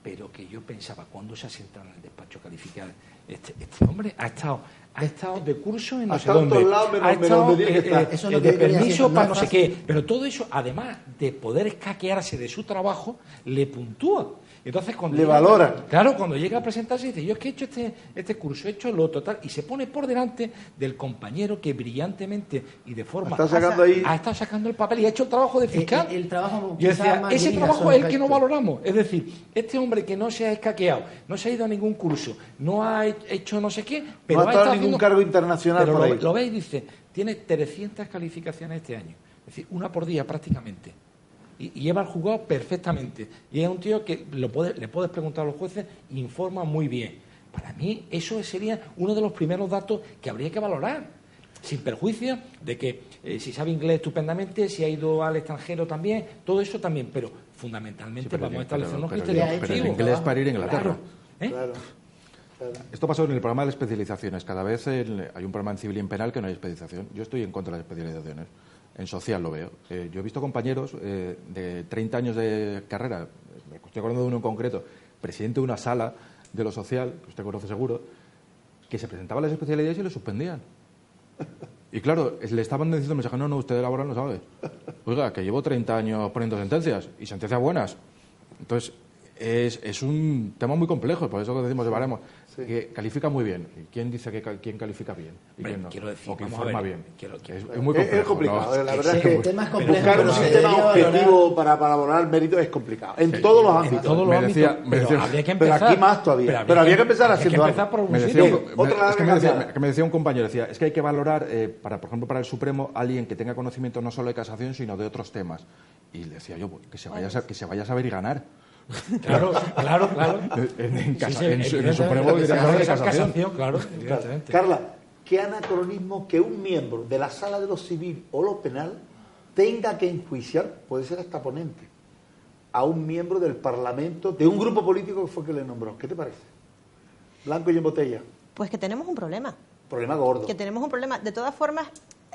Pero que yo pensaba, ¿cuándo se ha sentado en el despacho calificado? Este hombre ha estado de curso en no sé dónde, ha estado de permiso para no sé qué, pero todo eso, además de poder escaquearse de su trabajo, le puntúa. Entonces, cuando le valoran. Claro, cuando llega a presentarse dice, yo es que he hecho este curso, he hecho lo total, y se pone por delante del compañero que brillantemente y de forma ha estado sacando el papel y ha hecho el trabajo de fiscal. El trabajo, yo decía, ese trabajo es el que no valoramos. Es decir, este hombre que no se ha escaqueado, no se ha ido a ningún curso, no ha hecho no sé qué, pero no ha estado en ningún cargo internacional. Pero por ahí. Lo veis, dice, tiene 300 calificaciones este año, es decir, una por día prácticamente. Y lleva el juzgado perfectamente. Y es un tío que le puedes preguntar a los jueces y informa muy bien. Para mí, eso sería uno de los primeros datos que habría que valorar. Sin perjuicio de que si sabe inglés estupendamente, si ha ido al extranjero también, todo eso también. Pero fundamentalmente vamos a establecer unos criterios objetivos. Pero el inglés para ir a Inglaterra. Claro. Esto pasó en el programa de especializaciones. Cada vez hay un programa en civil y en penal que no hay especialización. Yo estoy en contra de las especializaciones. En social lo veo. Yo he visto compañeros de 30 años de carrera, estoy acordando de uno en concreto, presidente de una sala de lo social, que usted conoce seguro, que se presentaban las especialidades y le suspendían. Y claro, le estaban diciendo mensaje, no, usted de laboral no sabe. Oiga, que llevo 30 años poniendo sentencias, y sentencias buenas. Entonces, Es un tema muy complejo, por eso que decimos de baremos. Sí. Que califica muy bien. ¿Y quién dice que quién califica bien? ¿Y quién no? Quiero decir, o que vamos a informa ver, bien. quiero- Es muy complejo. Es complicado, ¿no? la verdad es que el tema es complejo, buscar un pero se sistema debería valorar. objetivo para valorar méritos es complicado, en todos los ámbitos. En todos los Me ámbitos, decía- pero decía- habría que pero empezar. aquí más todavía. Pero habría que empezar habría haciendo que empezar algo. por un Me sitio. decía, Bien, otra es que cambiada. me decía un compañero, decía, es que hay que valorar, por ejemplo, para el Supremo, alguien que tenga conocimiento no solo de casación, sino de otros temas. Y le decía yo, pues, que se vaya a saber y ganar. Claro. En Sí, sí, en el evidentemente, Supremo directamente de casación. claro, evidentemente. Carla, ¿qué anacronismo que un miembro de la Sala de lo Civil o lo Penal tenga que enjuiciar, puede ser hasta ponente, a un miembro del Parlamento, de un grupo político que fue que le nombró? ¿Qué te parece? Blanco y en botella. Pues que tenemos un problema. Problema gordo. Que tenemos un problema. De todas formas,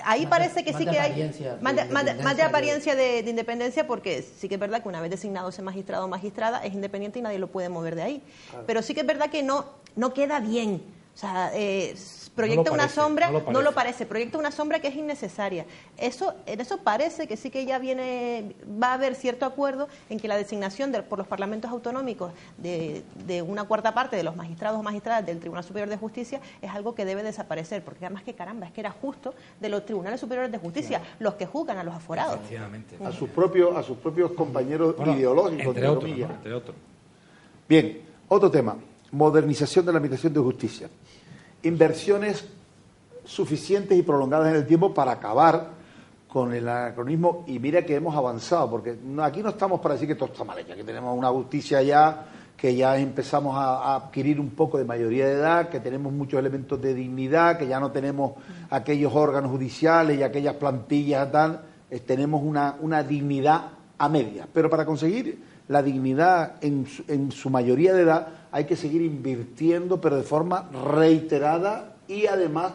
ahí Más parece de- que más sí de que hay apariencia de más de independencia apariencia de independencia, porque sí que es verdad que una vez designado ese magistrado o magistrada es independiente y nadie lo puede mover de ahí. Pero sí que es verdad que no queda bien. O sea, proyecta una parece, sombra, no lo parece, proyecta una sombra que es innecesaria. En eso parece que sí que ya va a haber cierto acuerdo en que la designación por los parlamentos autonómicos de una cuarta parte de los magistrados o magistradas del Tribunal Superior de Justicia es algo que debe desaparecer, porque además que caramba, es que era justo de los tribunales superiores de justicia, los que juzgan a los aforados. Efectivamente. A sus propios compañeros Bueno, ideológicos, entre entre otros, comillas. ¿no? Entre otros. Bien, otro tema, modernización de la Administración de Justicia. Inversiones suficientes y prolongadas en el tiempo para acabar con el anacronismo, y mira que hemos avanzado, porque aquí no estamos para decir que todo está mal hecho, aquí tenemos una justicia ya que ya empezamos a adquirir un poco de mayoría de edad, que tenemos muchos elementos de dignidad, que ya no tenemos aquellos órganos judiciales y aquellas plantillas tal, tenemos una dignidad a media, pero para conseguir la dignidad en su mayoría de edad hay que seguir invirtiendo, pero de forma reiterada y además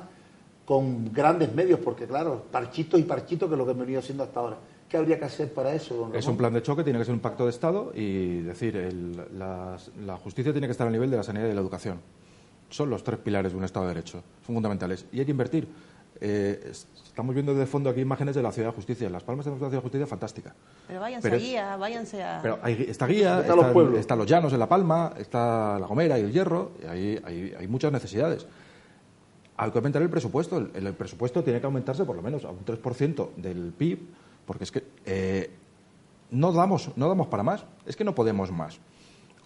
con grandes medios, porque claro, parchitos y parchitos, que es lo que hemos venido haciendo hasta ahora. ¿Qué habría que hacer para eso, don Ramón? Es un plan de choque, tiene que ser un pacto de Estado y decir, la justicia tiene que estar al nivel de la sanidad y la educación. Son los tres pilares de un Estado de Derecho, son fundamentales. Y hay que invertir. Estamos viendo de fondo aquí imágenes de la Ciudad de Justicia. Las Palmas tenemos una Ciudad de Justicia fantástica. Pero váyanse a Guía, váyanse a... Pero esta guía, Está los pueblos. están los Llanos en La Palma, está La Gomera y el Hierro, y hay muchas necesidades. Hay que aumentar el presupuesto. El presupuesto tiene que aumentarse por lo menos a un 3% del PIB, porque es que no damos para más. Es que no podemos más.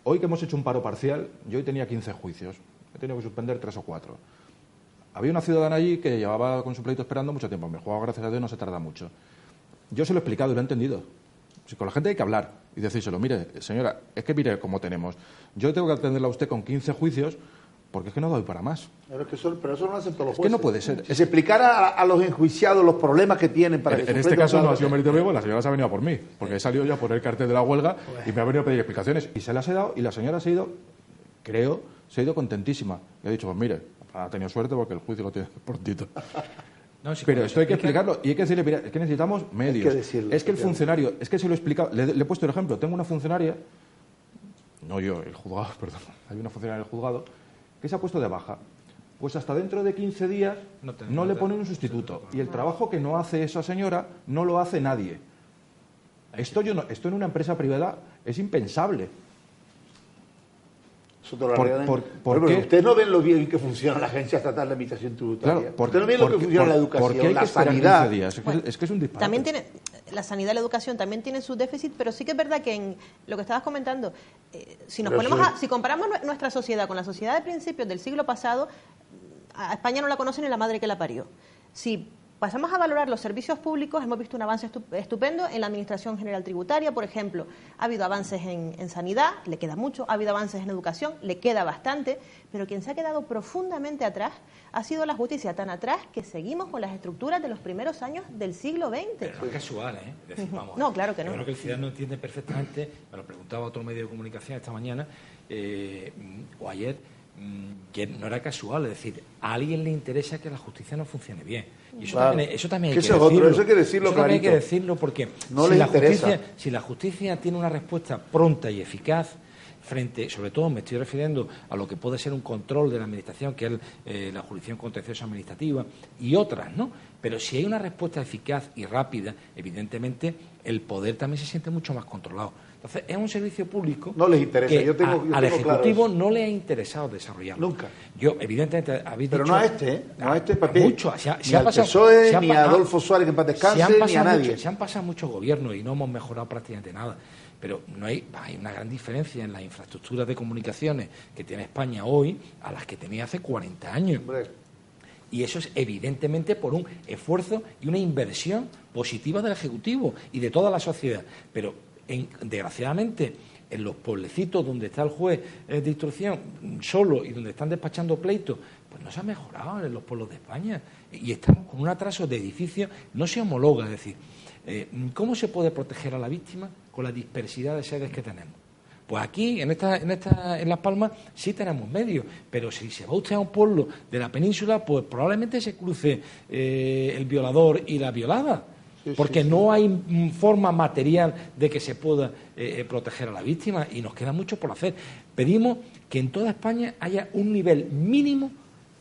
Hoy que hemos hecho un paro parcial, yo hoy tenía 15 juicios. He tenido que suspender 3 o 4. Había una ciudadana allí que llevaba con su pleito esperando mucho tiempo. Me juego, gracias a Dios, no se tarda mucho. Yo se lo he explicado y lo he entendido. Si con la gente hay que hablar y decírselo. Mire, señora, es que mire cómo tenemos. Yo tengo que atenderla a usted con 15 juicios porque es que no doy para más. Pero eso no lo hacen todos los Es que jueces. no puede ser. Si se explicara a los enjuiciados los problemas que tienen para que En se este enfrenten caso a no la- ha sido mérito mío, la señora se ha venido a por mí, porque he salido ya por el cartel de la huelga y me ha venido a pedir explicaciones. Y se las he dado y la señora se ha ido, creo, se ha ido contentísima. Y ha dicho, pues mire, ha tenido suerte porque el juicio lo tiene prontito. No, sí, Pero cuando esto se hay que explica- explicarlo y hay que decirle, mira, es que necesitamos medios. Hay que decirlo, es que el efectivamente. funcionario, es que se lo he explicado, le he puesto el ejemplo, tengo una funcionaria, no yo, el juzgado, perdón, hay una funcionaria del juzgado que se ha puesto de baja. Pues hasta dentro de 15 días no le ponen un sustituto. Y el trabajo que no hace esa señora no lo hace nadie. Esto en una empresa privada es impensable. Eso te lo ¿Por- arreglan. por Pero qué? ustedes no ven lo bien que funciona la Agencia Estatal de Administración Tributaria. Claro, Ustedes no ven lo que funciona la ¿por qué educación, hay que la esperar sanidad. 15 días? Es que es un disparate. También tiene la sanidad y la educación también tienen su déficit, pero sí que es verdad que en lo que estabas comentando, si nos Pero ponemos eso- si comparamos nuestra sociedad con la sociedad de principios del siglo pasado, a España no la conoce ni la madre que la parió. Si pasamos a valorar los servicios públicos, hemos visto un avance estupendo en la Administración General Tributaria, por ejemplo. Ha habido avances en sanidad, le queda mucho, ha habido avances en educación, le queda bastante, pero quien se ha quedado profundamente atrás ha sido la justicia, tan atrás que seguimos con las estructuras de los primeros años del siglo XX. Pero no es casual, ¿eh? Es decir, vamos, No, claro que no. Yo creo que el ciudadano entiende perfectamente, me lo preguntaba otro medio de comunicación esta mañana o ayer, que no era casual, es decir, a alguien le interesa que la justicia no funcione bien. Y eso Claro. también hay Que que eso es otro, decirlo. eso hay que decirlo Eso también hay que clarito. decirlo porque No les interesa. si la justicia tiene una respuesta pronta y eficaz frente, sobre todo me estoy refiriendo a lo que puede ser un control de la administración, que es la jurisdicción contenciosa administrativa y otras, ¿no? Pero si hay una respuesta eficaz y rápida, evidentemente el poder también se siente mucho más controlado. Entonces, es un servicio público. No les interesa. Que Yo tengo al Ejecutivo claro no le ha interesado desarrollarlo. Nunca. Yo, evidentemente, habéis Pero dicho. no a este, ¿eh? No a este papel. Mucho. Ni al PSOE, ni a Adolfo Suárez, que en paz descanse, ni a nadie. Se han pasado muchos gobiernos y no hemos mejorado prácticamente nada. Pero no hay una gran diferencia en las infraestructuras de comunicaciones que tiene España hoy a las que tenía hace 40 años. Hombre. Y eso es evidentemente por un esfuerzo y una inversión positiva del Ejecutivo y de toda la sociedad. Pero, desgraciadamente, en los pueblecitos donde está el juez de instrucción solo y donde están despachando pleitos, pues no se ha mejorado en los pueblos de España. Y estamos con un atraso de edificios, no se homologa. Es decir, ¿cómo se puede proteger a la víctima con la dispersidad de sedes que tenemos? Pues aquí, en Las Palmas, sí tenemos medios, pero si se va usted a un pueblo de la península, pues probablemente se cruce el violador y la violada, porque no hay forma material de que se pueda proteger a la víctima y nos queda mucho por hacer. Pedimos que en toda España haya un nivel mínimo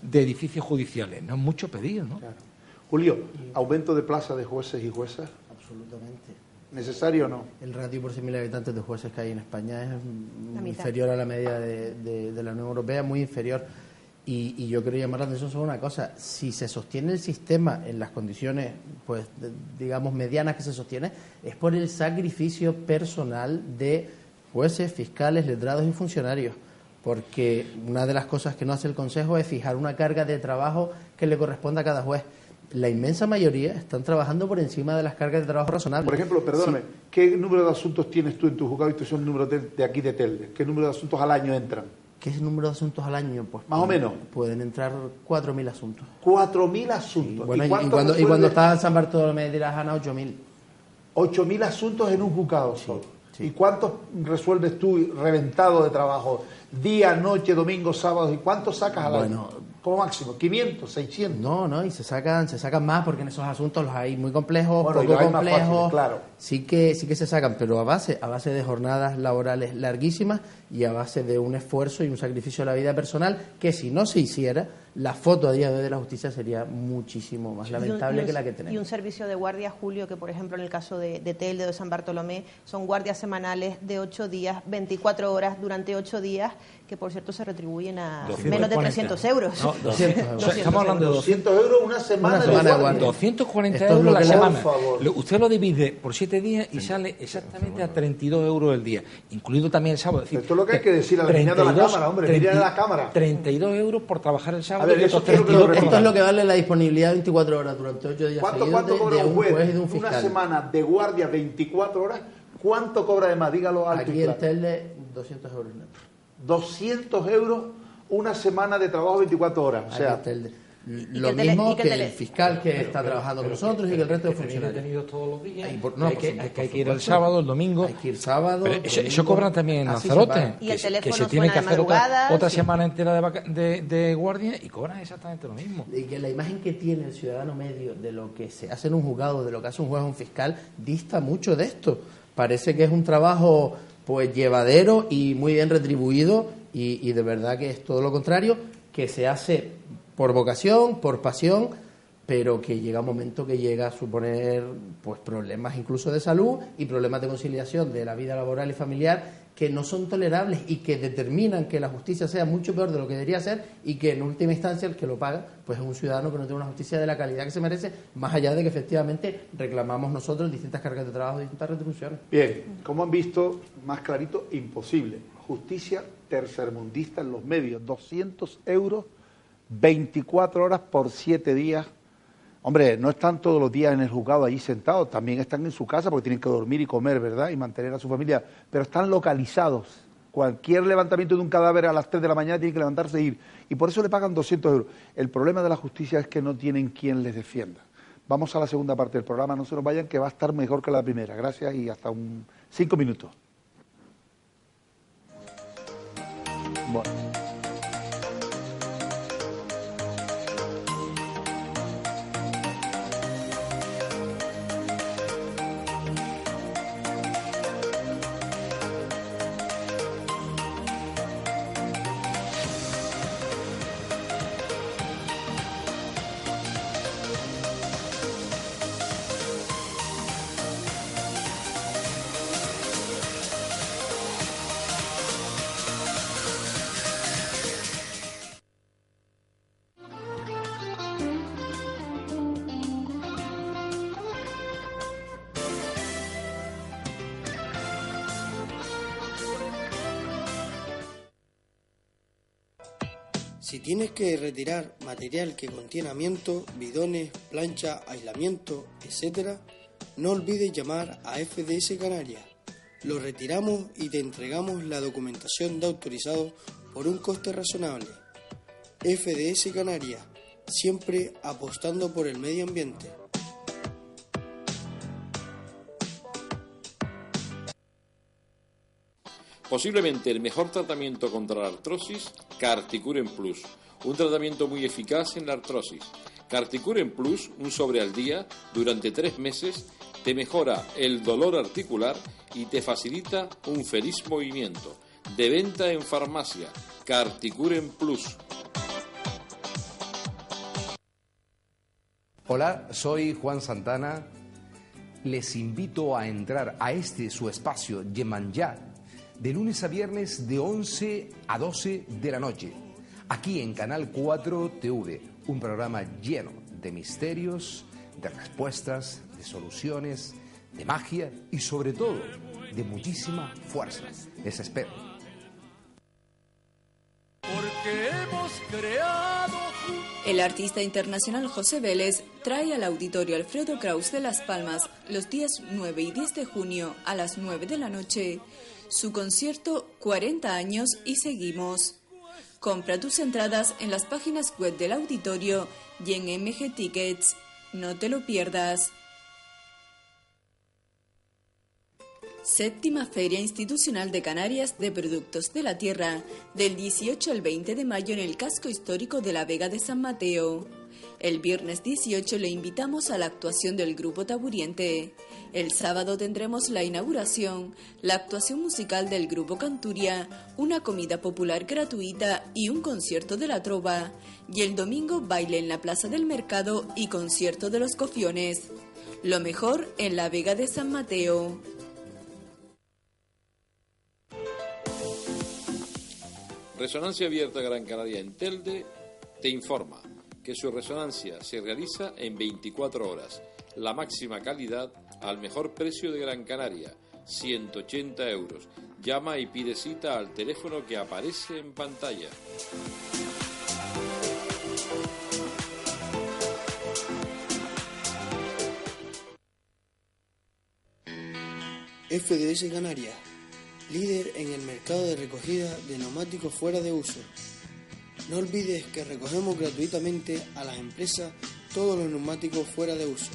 de edificios judiciales. No es mucho pedir, ¿no? Claro. Julio, ¿aumento de plaza de jueces y juezas? Absolutamente. ¿Necesario o no? El ratio por 100.000 habitantes de jueces que hay en España es inferior a la media de la Unión Europea, muy inferior. Y yo quiero llamar la atención sobre una cosa. Si se sostiene el sistema en las condiciones, pues digamos, medianas que se sostiene, es por el sacrificio personal de jueces, fiscales, letrados y funcionarios. Porque una de las cosas que no hace el Consejo es fijar una carga de trabajo que le corresponda a cada juez. La inmensa mayoría están trabajando por encima de las cargas de trabajo razonables. Por ejemplo, perdóname, ¿qué número de asuntos tienes tú en tu juzgado de instrucción número de aquí de Telde? ¿Qué número de asuntos al año entran? ¿Qué es el número de asuntos al año? Pues más o menos. Pueden entrar 4.000 asuntos. 4.000 asuntos. Sí. Bueno, y cuando estaba en San Bartolomé de la Jana, 8.000. 8.000 asuntos en un juzgado solo. Sí. ¿Y cuántos resuelves tú reventado de trabajo? Día, noche, domingo, sábado. ¿Y cuántos sacas al año? Como máximo, 500, 600. No, y se sacan más porque en esos asuntos los hay muy complejos, bueno, poco hay complejos. Más fáciles, claro. Sí que se sacan, pero a base de jornadas laborales larguísimas y a base de un esfuerzo y un sacrificio de la vida personal que si no se hiciera, la foto a día de hoy de la justicia sería muchísimo más lamentable que la que tenemos. Y un servicio de guardia, Julio, que por ejemplo en el caso de Telde o de San Bartolomé son guardias semanales de 8 días, 24 horas durante 8 días, que por cierto se retribuyen a menos de 300 euros. No, 200 estamos hablando de 200 euros una semana de guardia. 240 Esto euros la semana. Favor. Usted lo divide por 7 días y sale exactamente a 32 euros el día, incluido también el sábado. Es decir, esto es lo que hay que decir a la mirada de la cámara, hombre, miren a la cámara. 32 euros por trabajar el sábado. A ver, eso quiero que lo repita. Esto es lo que vale la disponibilidad 24 horas durante 8 días ¿Cuánto seguidos cobra de un juez y de un fiscal? Una semana de guardia 24 horas, ¿cuánto cobra además? Dígalo alto. Aquí en Telde, 200 euros netos. 200 euros una semana de trabajo 24 horas. O sea, lo mismo que el fiscal que está trabajando con nosotros y que el resto de funcionarios. Detenidos todos los días. Hay que ir el sábado, el domingo. Hay que ir sábado. Pero eso cobran también en Lanzarote. Y el teléfono que se tiene que hacer madrugada, otra semana entera de guardia y cobran exactamente lo mismo. Y que la imagen que tiene el ciudadano medio de lo que se hace en un juzgado, de lo que hace un juez o un fiscal, dista mucho de esto. Parece que es un trabajo pues llevadero y muy bien retribuido y de verdad que es todo lo contrario, que se hace por vocación, por pasión, pero que llega un momento que llega a suponer pues problemas incluso de salud y problemas de conciliación de la vida laboral y familiar que no son tolerables y que determinan que la justicia sea mucho peor de lo que debería ser y que en última instancia el que lo paga pues es un ciudadano que no tiene una justicia de la calidad que se merece, más allá de que efectivamente reclamamos nosotros distintas cargas de trabajo y distintas retribuciones. Bien, como han visto, más clarito, imposible. Justicia tercermundista en los medios, 200 euros, 24 horas por 7 días. Hombre, no están todos los días en el juzgado allí sentados, también están en su casa porque tienen que dormir y comer, ¿verdad? Y mantener a su familia, pero están localizados. Cualquier levantamiento de un cadáver a las 3 de la mañana tienen que levantarse e ir. Y por eso le pagan 200 euros. El problema de la justicia es que no tienen quien les defienda. Vamos a la segunda parte del programa, no se nos vayan, que va a estar mejor que la primera. Gracias y hasta 5 minutos. Bueno. Si tienes que retirar material que contiene amianto, bidones, plancha, aislamiento, etc., no olvides llamar a FDS Canarias. Lo retiramos y te entregamos la documentación de autorizado por un coste razonable. FDS Canarias, siempre apostando por el medio ambiente. Posiblemente el mejor tratamiento contra la artrosis, Carticuren Plus, un tratamiento muy eficaz en la artrosis. Carticuren Plus, un sobre al día, durante 3 meses, te mejora el dolor articular y te facilita un feliz movimiento. De venta en farmacia, Carticuren Plus. Hola, soy Juan Santana. Les invito a entrar a su espacio Yemanjá, de lunes a viernes de 11 a 12 de la noche, aquí en Canal 4 TV, un programa lleno de misterios, de respuestas, de soluciones, de magia y sobre todo de muchísima fuerza. Les espero. Porque hemos creado. El artista internacional José Vélez trae al Auditorio Alfredo Kraus de Las Palmas los días 9 y 10 de junio a las 9 de la noche su concierto 40 años y seguimos. Compra tus entradas en las páginas web del auditorio y en MG Tickets. No te lo pierdas. Séptima Feria Institucional de Canarias de Productos de la Tierra, del 18 al 20 de mayo en el casco histórico de la Vega de San Mateo. El viernes 18 le invitamos a la actuación del Grupo Taburiente. El sábado tendremos la inauguración, la actuación musical del Grupo Canturia, una comida popular gratuita y un concierto de la trova. Y el domingo baile en la Plaza del Mercado y concierto de los Cofiones. Lo mejor en la Vega de San Mateo. Resonancia Abierta Gran Canaria en Telde te informa que su resonancia se realiza en 24 horas, la máxima calidad al mejor precio de Gran Canaria, 180 euros. Llama y pide cita al teléfono que aparece en pantalla. FDS Canarias, líder en el mercado de recogida de neumáticos fuera de uso. No olvides que recogemos gratuitamente a las empresas todos los neumáticos fuera de uso.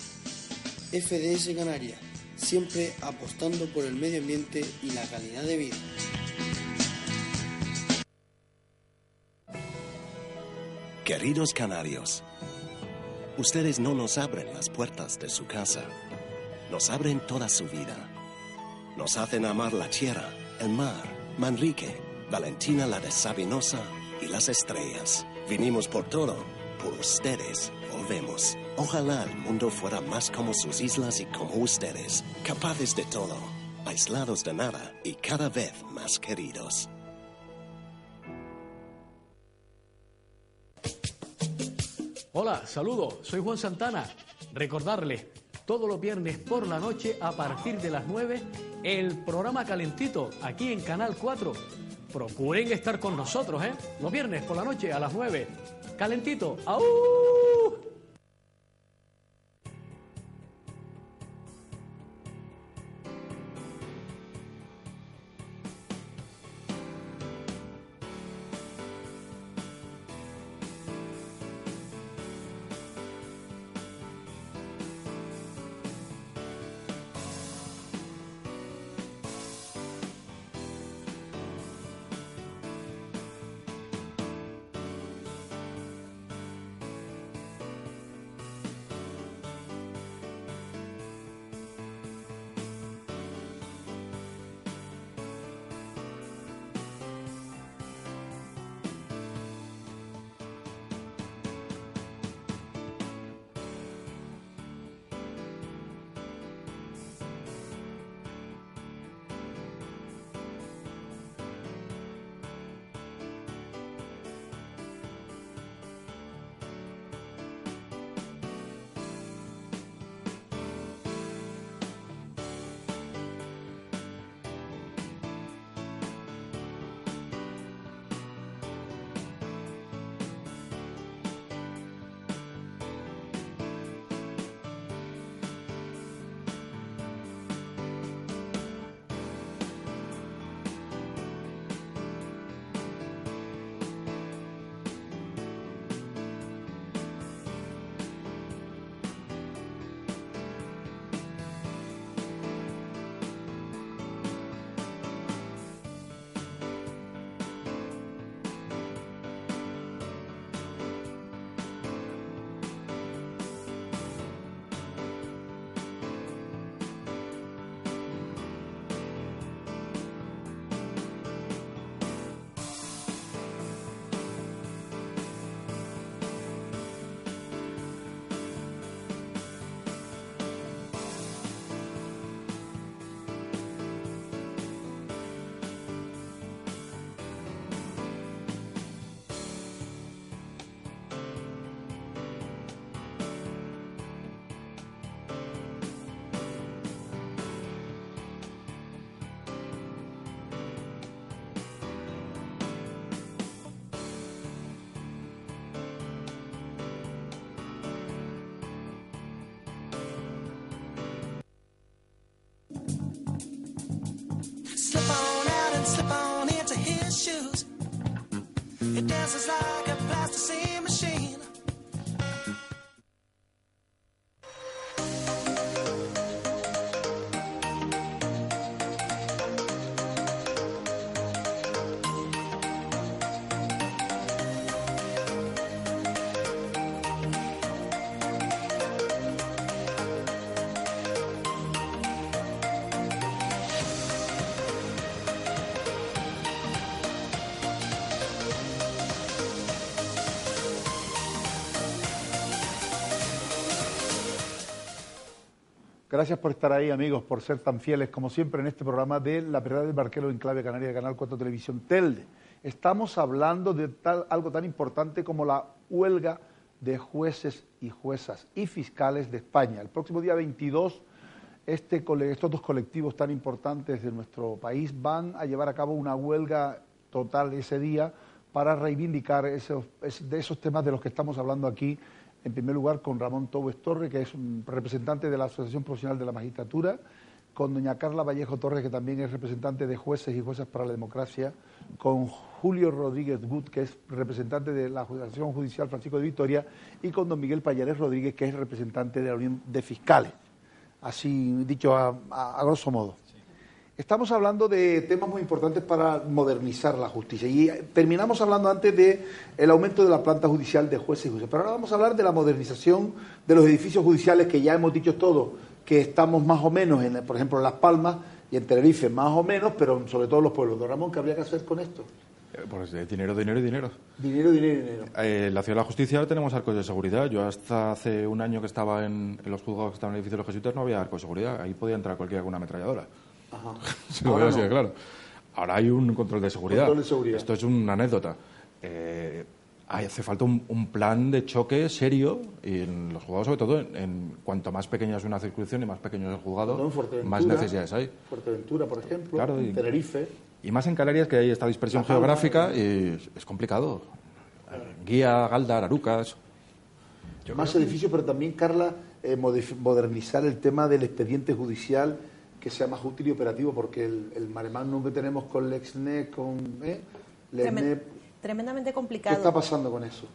FDS Canarias, siempre apostando por el medio ambiente y la calidad de vida. Queridos canarios, ustedes no nos abren las puertas de su casa, nos abren toda su vida. Nos hacen amar la tierra, el mar, Manrique, Valentina la de Sabinosa y las estrellas. Vinimos por todo, por ustedes volvemos. Ojalá el mundo fuera más como sus islas y como ustedes, capaces de todo, aislados de nada y cada vez más queridos. Hola, saludos, soy Juan Santana. Recordarles, todos los viernes por la noche a partir de las 9, el programa Calentito, aquí en Canal 4. Procuren estar con nosotros, los viernes por la noche a las 9. Calentito, ¡au! She dances like a plasticine machine. Gracias por estar ahí, amigos, por ser tan fieles, como siempre, en este programa de La Verdad del Barquero en Clave Canaria de Canal 4 Televisión Telde. Estamos hablando de algo tan importante como la huelga de jueces y juezas y fiscales de España. El próximo día 22, estos dos colectivos tan importantes de nuestro país van a llevar a cabo una huelga total ese día para reivindicar de esos temas de los que estamos hablando aquí. En primer lugar, con Ramón Tobes Torres, que es un representante de la Asociación Profesional de la Magistratura, con doña Carla Vallejo Torres, que también es representante de Jueces y Juezas para la Democracia, con Julio Rodríguez Gut, que es representante de la Asociación Judicial Francisco de Vitoria, y con don Miguel Payares Rodríguez, que es representante de la Unión de Fiscales, así dicho a grosso modo. Estamos hablando de temas muy importantes para modernizar la justicia y terminamos hablando antes del aumento de la planta judicial de jueces y jueces, pero ahora vamos a hablar de la modernización de los edificios judiciales, que ya hemos dicho todos que estamos más o menos, por ejemplo, en Las Palmas y en Tenerife más o menos, pero sobre todo en los pueblos. Don Ramón, ¿qué habría que hacer con esto? Pues dinero, dinero y dinero. Dinero, dinero y dinero. En la Ciudad de la Justicia tenemos arcos de seguridad. Yo hasta hace un año que estaba en los juzgados que estaban en el edificio de los jesuitas no había arcos de seguridad. Ahí podía entrar cualquiera con una ametralladora. Ajá. Sí, lo veo así, claro. Ahora hay un control de seguridad. Control de seguridad. Esto es una anécdota. Hace falta un plan de choque serio y en los juzgados, sobre todo, en cuanto más pequeña es una circunscripción y más pequeño es el juzgado, más necesidades hay. Fuerteventura, por ejemplo, claro, Tenerife. Y más en Canarias, que hay esta dispersión geográfica y es complicado. Guía, Galdar, Arucas. Más edificios, pero también, Carla, modernizar el tema del expediente judicial, que sea más útil y operativo, porque el mare magnum que tenemos con Lexnet, tremendamente complicado. ¿Qué está pasando con eso?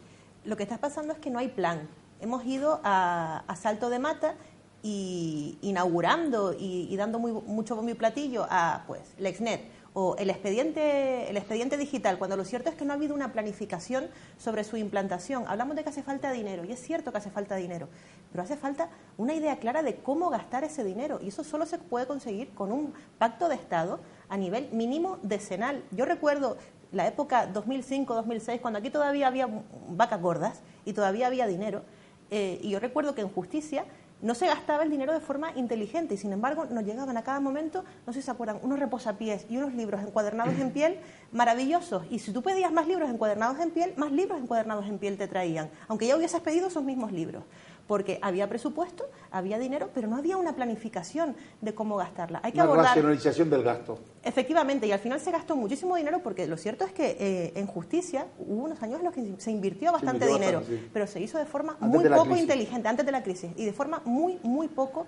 Lo que está pasando es que no hay plan. Hemos ido a salto de mata y inaugurando y dando mucho bombo y platillo a Lexnet o el expediente digital, cuando lo cierto es que no ha habido una planificación sobre su implantación. Hablamos de que hace falta dinero, y es cierto que hace falta dinero, pero hace falta una idea clara de cómo gastar ese dinero, y eso solo se puede conseguir con un pacto de Estado a nivel mínimo decenal. Yo recuerdo la época 2005-2006, cuando aquí todavía había vacas gordas y todavía había dinero, y yo recuerdo que en justicia no se gastaba el dinero de forma inteligente y, sin embargo, nos llegaban a cada momento, no sé si se acuerdan, unos reposapiés y unos libros encuadernados en piel maravillosos. Y si tú pedías más libros encuadernados en piel, más libros encuadernados en piel te traían, aunque ya hubieses pedido esos mismos libros. Porque había presupuesto, había dinero, pero no había una planificación de cómo gastarla. Hay que abordar una racionalización del gasto. Efectivamente, y al final se gastó muchísimo dinero, porque lo cierto es que en justicia hubo unos años en los que se invirtió bastante dinero, sí, pero se hizo de forma muy poco inteligente, antes de la crisis, y de forma muy poco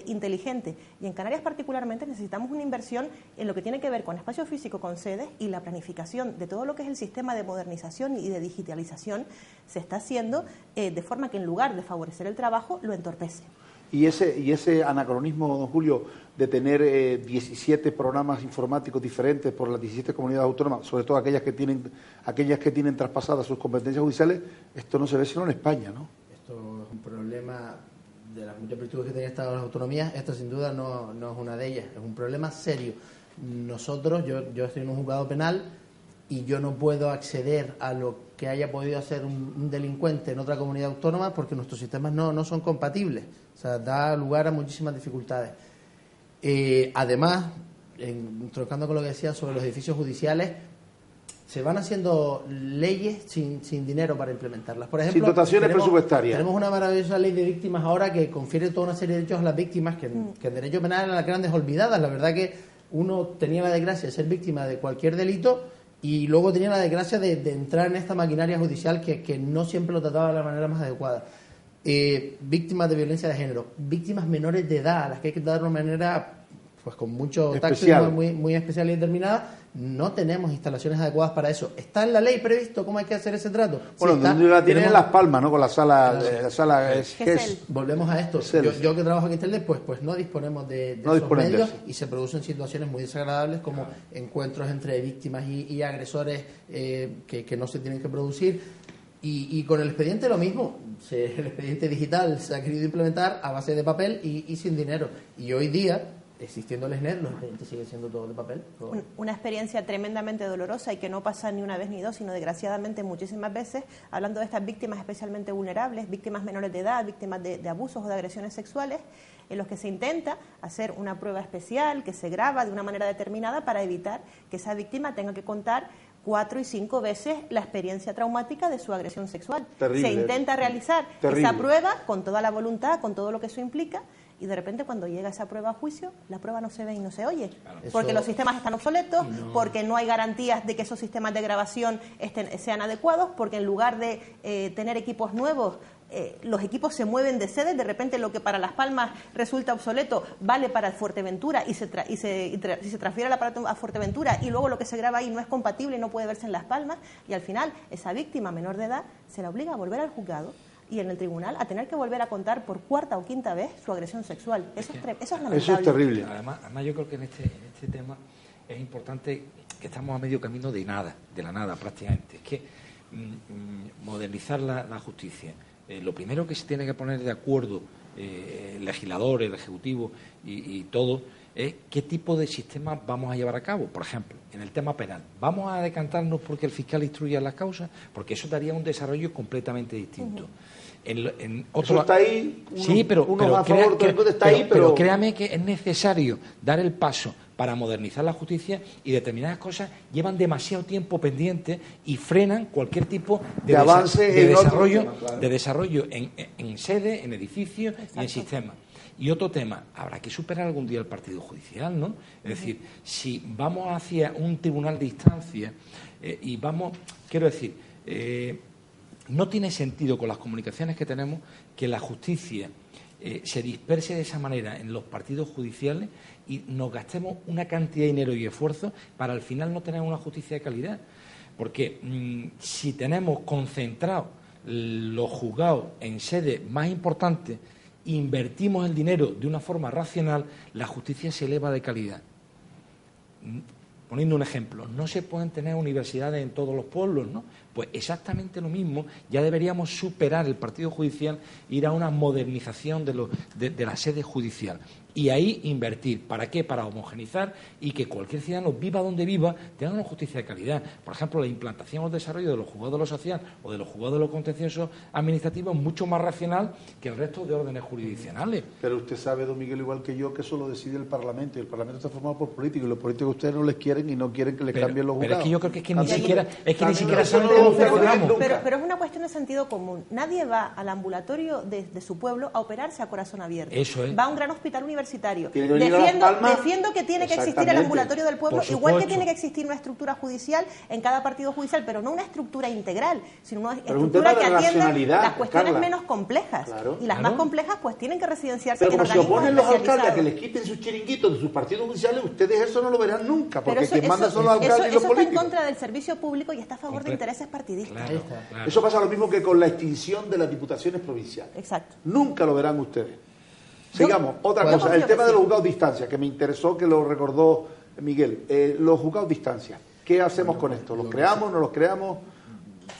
inteligente. Y en Canarias particularmente necesitamos una inversión en lo que tiene que ver con espacio físico, con sedes, y la planificación de todo lo que es el sistema de modernización y de digitalización se está haciendo de forma que, en lugar de favorecer el trabajo, lo entorpece. Y ese anacronismo, don Julio, de tener 17 programas informáticos diferentes por las 17 comunidades autónomas, sobre todo aquellas que tienen traspasadas sus competencias judiciales, esto no se ve sino en España, ¿no? Esto es un problema de las muchas virtudes que tienen estas autonomías. Esta, sin duda, no es una de ellas. Es un problema serio. Nosotros, yo estoy en un juzgado penal y yo no puedo acceder a lo que haya podido hacer un delincuente en otra comunidad autónoma porque nuestros sistemas no son compatibles. O sea, da lugar a muchísimas dificultades. Además, trocando con lo que decía sobre los edificios judiciales, se van haciendo leyes sin dinero para implementarlas. Por ejemplo, sin dotaciones presupuestarias. Tenemos una maravillosa ley de víctimas ahora que confiere toda una serie de derechos a las víctimas que en derecho penal eran las grandes olvidadas. La verdad que uno tenía la desgracia de ser víctima de cualquier delito y luego tenía la desgracia de entrar en esta maquinaria judicial que no siempre lo trataba de la manera más adecuada. Víctimas de violencia de género, víctimas menores de edad, a las que hay que dar de una manera pues con mucho tacto Especial. muy especial y determinada. No tenemos instalaciones adecuadas para eso. ¿Está en la ley previsto cómo hay que hacer ese trato? Bueno, Sí, está. donde la tienen en Tenemos- Las Palmas, ¿no? Con la sala, Claro. la sala es, Gesell. Volvemos a esto. Gesell. Yo que trabajo aquí en Internet, pues no disponemos de No esos disponen de medios eso. y se producen situaciones muy desagradables como encuentros entre víctimas y agresores que no se tienen que producir. Y con el expediente lo mismo. El expediente digital se ha querido implementar a base de papel y sin dinero. Y hoy día, existiendo el SNET, los expedientes siguen siendo todos de papel. Una experiencia tremendamente dolorosa y que no pasa ni una vez ni dos, sino desgraciadamente muchísimas veces, hablando de estas víctimas especialmente vulnerables, víctimas menores de edad, víctimas de abusos o de agresiones sexuales, en los que se intenta hacer una prueba especial que se graba de una manera determinada para evitar que esa víctima tenga que contar 4 y 5 veces la experiencia traumática de su agresión sexual. Terrible. Se intenta realizar Terrible. esa prueba con toda la voluntad, con todo lo que eso implica, y de repente cuando llega esa prueba a juicio, la prueba no se ve y no se oye, porque los sistemas están obsoletos, porque no hay garantías de que esos sistemas de grabación sean adecuados, porque en lugar de tener equipos nuevos, los equipos se mueven de sede, de repente lo que para Las Palmas resulta obsoleto vale para Fuerteventura y se transfiere el aparato a Fuerteventura y luego lo que se graba ahí no es compatible y no puede verse en Las Palmas, y al final esa víctima menor de edad se la obliga a volver al juzgado y en el tribunal a tener que volver a contar por 4ª o 5ª vez su agresión sexual. Eso es lamentable. Eso es terrible. Además yo creo que en este tema es importante que estamos a medio camino de la nada prácticamente. Es que modernizar la justicia. Lo primero que se tiene que poner de acuerdo el legislador, el ejecutivo y todo es qué tipo de sistema vamos a llevar a cabo. Por ejemplo, en el tema penal, ¿vamos a decantarnos porque el fiscal instruya las causas? Porque eso daría un desarrollo completamente distinto. En otro Eso está ahí, sí, pero a favor, todo está ahí, pero créame que es necesario dar el paso para modernizar la justicia, y determinadas cosas llevan demasiado tiempo pendiente y frenan cualquier tipo de avance de en otro desarrollo, tema, claro. de desarrollo en sede, en edificio y en sistema. Y otro tema, habrá que superar algún día el partido judicial, ¿no? Es decir, si vamos hacia un tribunal de instancia y vamos, quiero decir, no tiene sentido con las comunicaciones que tenemos que la justicia se disperse de esa manera en los partidos judiciales y nos gastemos una cantidad de dinero y esfuerzo para al final no tener una justicia de calidad. Porque si tenemos concentrados los juzgados en sedes más importantes, invertimos el dinero de una forma racional, la justicia se eleva de calidad. Poniendo un ejemplo, no se pueden tener universidades en todos los pueblos, ¿no? Pues exactamente lo mismo, ya deberíamos superar el partido judicial, ir a una modernización de la sede judicial. Y ahí invertir. ¿Para qué? Para homogeneizar y que cualquier ciudadano, viva donde viva, tenga una justicia de calidad. Por ejemplo, la implantación o el desarrollo de los juzgados de lo social o de los juzgados de lo contencioso administrativo es mucho más racional que el resto de órdenes jurisdiccionales. Pero usted sabe, don Miguel, igual que yo, que eso lo decide el Parlamento, y el Parlamento está formado por políticos, y los políticos ustedes no les quieren y no quieren que les cambien los juzgados. Pero es que yo creo que ni También- siquiera también eso saben no lo cómo gusta funcionamos. nunca. Pero es una cuestión de sentido común. Nadie va al ambulatorio de su pueblo a operarse a corazón abierto. Eso es. Va a un gran hospital universitario. Tiene que venir a Las Palmas. Defiendo que tiene que existir el Exactamente. ambulatorio del pueblo, Por igual que supuesto. tiene que existir una estructura judicial en cada partido judicial, pero no una estructura integral, sino una Pero un estructura tema que de atienda racionalidad, las cuestiones Carla. menos complejas. Claro. Y las Claro. más complejas pues tienen que residenciarse Pero en como se organismos oponen los alcaldes a que especializados. les quiten sus chiringuitos de sus partidos judiciales, ustedes eso no lo verán nunca, porque Pero eso, quien manda eso- son los alcaldes y los eso está en políticos. contra del servicio público y está a favor de intereses partidistas. Claro, claro. Eso pasa lo mismo que con la extinción de las diputaciones provinciales. Exacto. Nunca lo verán ustedes. Sigamos. Otra yo cosa, confío el que tema de sí. los juzgados de distancia, que me interesó que lo recordó Miguel. Los juzgados de distancia, ¿qué hacemos con esto? ¿Los creamos, no los creamos?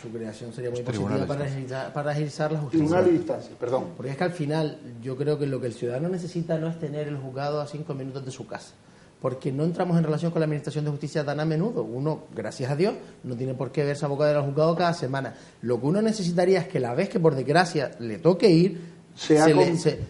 Su creación sería muy Tribunales. positiva para agilizar la justicia. Tribunal de distancia, perdón. Porque es que al final yo creo que lo que el ciudadano necesita no es tener el juzgado a 5 minutos de su casa. Porque no entramos en relación con la Administración de Justicia tan a menudo. Uno, gracias a Dios, no tiene por qué verse abocado al juzgado cada semana. Lo que uno necesitaría es que la vez que por desgracia le toque ir, Sea se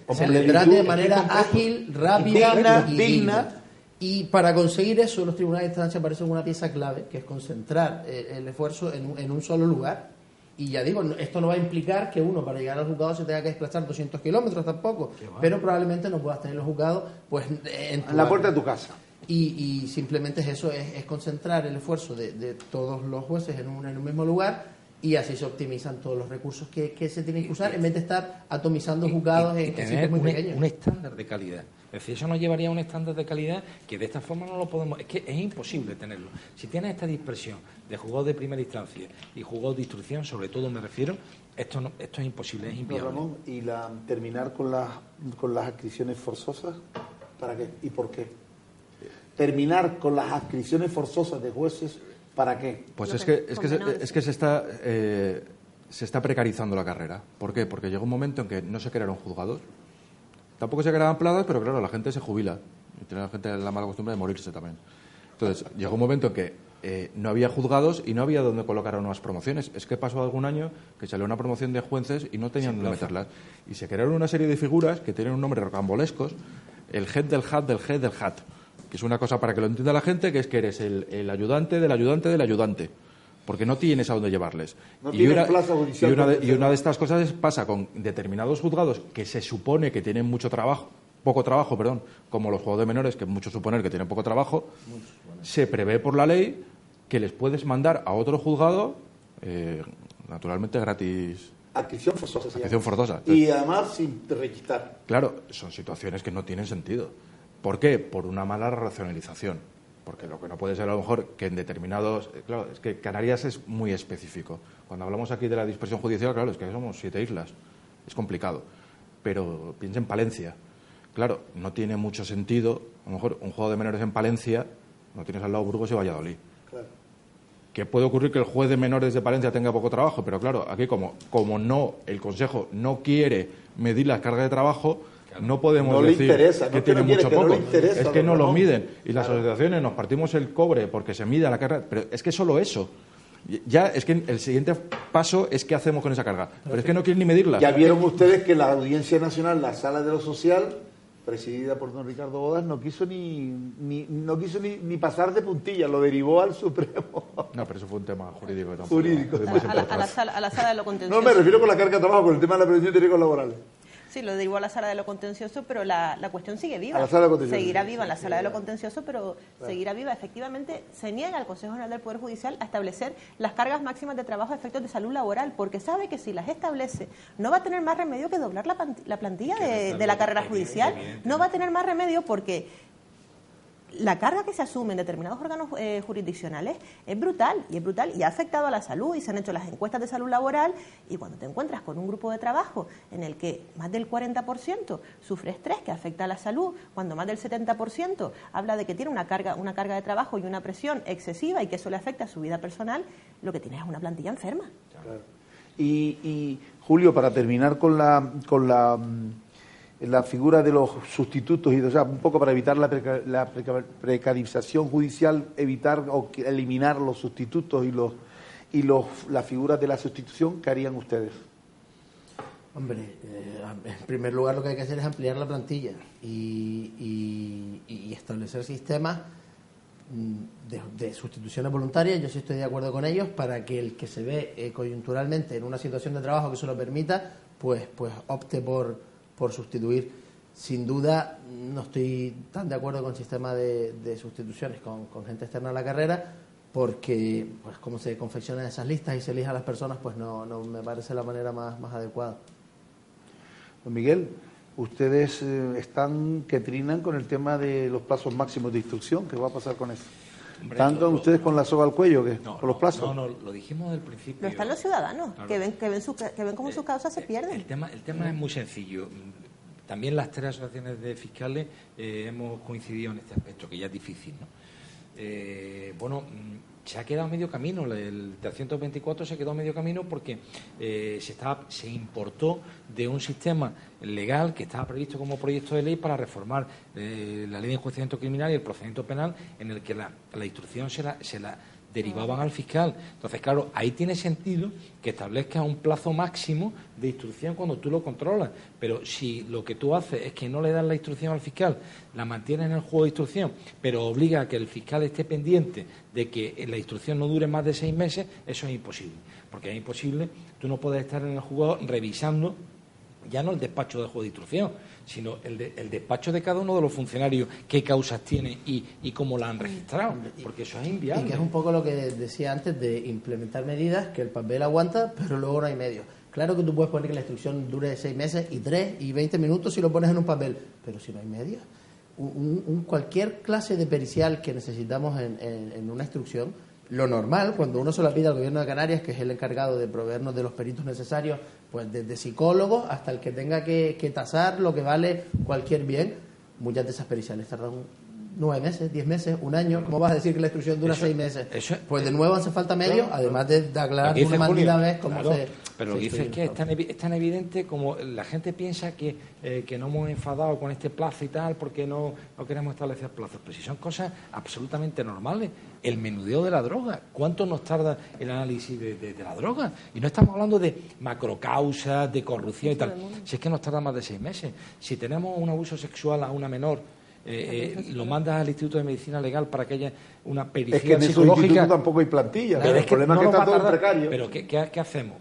con le trate de plenitud, manera completo, ágil, rápida digna, y digna. Y para conseguir eso, los tribunales de instancia parecen una pieza clave, que es concentrar el esfuerzo en un solo lugar. Y ya digo, esto no va a implicar que uno para llegar al juzgado se tenga que desplazar 200 kilómetros tampoco, pero probablemente no puedas tener los juzgados pues en En la puerta de tu casa. y simplemente es eso, es concentrar el esfuerzo de todos los jueces en un mismo lugar y así se optimizan todos los recursos que se tienen que usar en vez de estar atomizando juzgados en sitios muy pequeños. Un estándar de calidad. Es decir, eso nos llevaría a un estándar de calidad que de esta forma no lo podemos... Es que es imposible tenerlo. Si tienes esta dispersión de juzgados de primera instancia y juzgados de instrucción, sobre todo me refiero, esto es imposible, es inviable. Ramón, ¿y terminar con las adscripciones forzosas? ¿Para qué? ¿Y por qué? Terminar con las adscripciones forzosas de jueces, ¿para qué? Pues es que se está precarizando la carrera. ¿Por qué? Porque llegó un momento en que no se crearon juzgados. Tampoco se creaban plazas, pero claro, la gente se jubila. Y tiene la gente la mala costumbre de morirse también. Entonces, llegó un momento en que no había juzgados y no había donde colocar nuevas promociones. Es que pasó algún año que salió una promoción de jueces y no tenían dónde meterlas. Y se crearon una serie de figuras que tienen un nombre rocambolescos, el head del hat del head del hat, que es una cosa para que lo entienda la gente, que es que eres el ayudante del ayudante del ayudante, porque no tienes a dónde llevarles. No tienen plaza judicial. Y una de estas cosas pasa con determinados juzgados que se supone que tienen poco trabajo, como los juzgados de menores, que muchos suponer que tienen poco trabajo. Se prevé por la ley que les puedes mandar a otro juzgado, naturalmente gratis. Adscripción forzosa. Adscripción forzosa. Y además sin requistar. Claro, son situaciones que no tienen sentido. ¿Por qué? Por una mala racionalización. Porque lo que no puede ser a lo mejor que en determinados... Claro, es que Canarias es muy específico. Cuando hablamos aquí de la dispersión judicial, claro, es que somos 7 islas. Es complicado. Pero piensa en Palencia. Claro, no tiene mucho sentido, a lo mejor un juzgado de menores en Palencia, no tienes al lado Burgos y Valladolid. Claro. Que puede ocurrir que el juez de menores de Palencia tenga poco trabajo, pero claro, aquí como no, el Consejo no quiere medir las cargas de trabajo, no podemos decir que tiene mucho poco. Es que no lo miden. Y las asociaciones nos partimos el cobre porque se mida la carga, pero es que solo eso. Ya es que el siguiente paso es qué hacemos con esa carga. Pero es que no quieren ni medirla. Ya vieron ustedes que la Audiencia Nacional, la Sala de lo Social, presidida por don Ricardo Bodas, no quiso ni pasar de puntilla, lo derivó al Supremo. No, pero eso fue un tema jurídico. A la sala de lo contencioso. No, me refiero con la carga de trabajo, con el tema de la prevención de riesgos laborales. Sí, lo derivó a la sala de lo contencioso, pero la cuestión sigue viva. A la sala de contencioso. Seguirá viva en la sala de lo contencioso, pero seguirá viva. Efectivamente, se niega al Consejo General del Poder Judicial a establecer las cargas máximas de trabajo a efectos de salud laboral, porque sabe que si las establece, no va a tener más remedio que doblar la plantilla de la carrera judicial. No va a tener más remedio porque la carga que se asume en determinados órganos jurisdiccionales es brutal y ha afectado a la salud, y se han hecho las encuestas de salud laboral, y cuando te encuentras con un grupo de trabajo en el que más del 40% sufre estrés que afecta a la salud, cuando más del 70% habla de que tiene una carga de trabajo y una presión excesiva y que eso le afecta a su vida personal, lo que tienes es una plantilla enferma. Claro. Y Julio, para terminar con la figura de los sustitutos, o sea, un poco para evitar la precarización judicial, evitar o eliminar los sustitutos y las figuras de la sustitución, ¿qué harían ustedes? Hombre, en primer lugar lo que hay que hacer es ampliar la plantilla y establecer sistemas de sustituciones voluntarias. Yo sí estoy de acuerdo con ellos, para que el que se ve coyunturalmente en una situación de trabajo que se lo permita, pues opte por sustituir. Sin duda no estoy tan de acuerdo con el sistema de sustituciones con gente externa a la carrera, porque pues cómo se confeccionan esas listas y se elijan a las personas, pues no me parece la manera más adecuada. Don Miguel, ustedes que trinan con el tema de los plazos máximos de instrucción. ¿Qué va a pasar con eso? Hombre, ¿Tanto ustedes con la soga al cuello con los plazos? No, lo dijimos del principio. Lo están los ciudadanos, claro, que ven cómo sus causas se pierden. El tema es muy sencillo. También las 3 asociaciones de fiscales hemos coincidido en este aspecto, que ya es difícil, ¿no? Se ha quedado medio camino, el 324 se quedó medio camino porque se importó de un sistema legal que estaba previsto como proyecto de ley para reformar la ley de enjuiciamiento criminal y el procedimiento penal, en el que la instrucción se la derivaban al fiscal. Entonces, claro, ahí tiene sentido que establezcas un plazo máximo de instrucción cuando tú lo controlas, pero si lo que tú haces es que no le das la instrucción al fiscal, la mantienes en el juego de instrucción, pero obliga a que el fiscal esté pendiente de que la instrucción no dure más de 6 meses, eso es imposible, porque es imposible, tú no puedes estar en el juzgado revisando ya no el despacho del juez de instrucción, sino el despacho de cada uno de los funcionarios, qué causas tiene y cómo la han registrado, porque eso es inviable. Y que es un poco lo que decía antes de implementar medidas que el papel aguanta, pero luego no hay medios. Claro que tú puedes poner que la instrucción dure 6 meses y 3 y 20 minutos si lo pones en un papel, pero si no hay medios. Cualquier clase de pericial que necesitamos en una instrucción, lo normal, cuando uno se la pide al Gobierno de Canarias, que es el encargado de proveernos de los peritos necesarios, pues desde psicólogos hasta el que tenga que tasar lo que vale cualquier bien, muchas de esas periciales tardan 9 meses, 10 meses, un año. ¿Cómo vas a decir que la instrucción dura 6 meses? Pues de nuevo hace falta medios, además de aclarar una maldita vez cómo se... Pero lo que dice es que es tan evidente como la gente piensa que no hemos enfadado con este plazo y tal porque no queremos establecer plazos. Pero si son cosas absolutamente normales. El menudeo de la droga. ¿Cuánto nos tarda el análisis de la droga? Y no estamos hablando de macrocausas, de corrupción y tal. Si es que nos tarda más de 6 meses. Si tenemos un abuso sexual a una menor, lo mandas al Instituto de Medicina Legal para que haya una pericia es que en psicológica. Instituto tampoco hay plantilla. Pero el problema es que está todo precario. Pero ¿qué hacemos?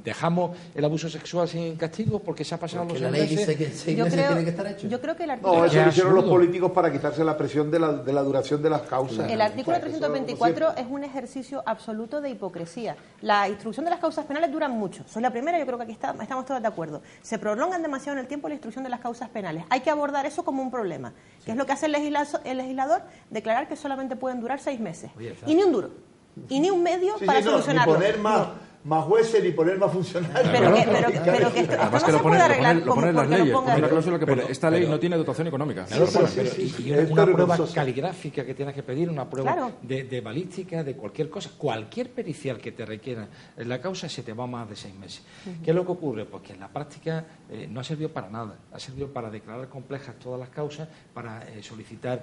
¿Dejamos el abuso sexual sin castigo porque se ha pasado porque los 6 meses? La ley dice que 6 meses tiene que estar hecho. Yo creo que el artículo... No, eso lo hicieron los políticos para quitarse la presión de la duración de las causas. El artículo 324 es un ejercicio absoluto de hipocresía. La instrucción de las causas penales duran mucho. Soy la primera, yo creo que aquí estamos todos de acuerdo. Se prolongan demasiado en el tiempo la instrucción de las causas penales. Hay que abordar eso como un problema, que es lo que hace el legislador, declarar que solamente pueden durar 6 meses. Y ni un duro. Y ni un medio para solucionarlo. Ni poner más jueces ni poner más funcionarios. Pero que esto no se puede arreglar lo pone en las leyes. Pone la cláusula que pone, esta ley no tiene dotación económica. Y una prueba caligráfica que tienes que pedir, una prueba de balística, de cualquier cosa, cualquier pericial que te requiera en la causa, se te va más de 6 meses. ¿Qué es lo que ocurre? Pues que en la práctica no ha servido para nada. Ha servido para declarar complejas todas las causas, para solicitar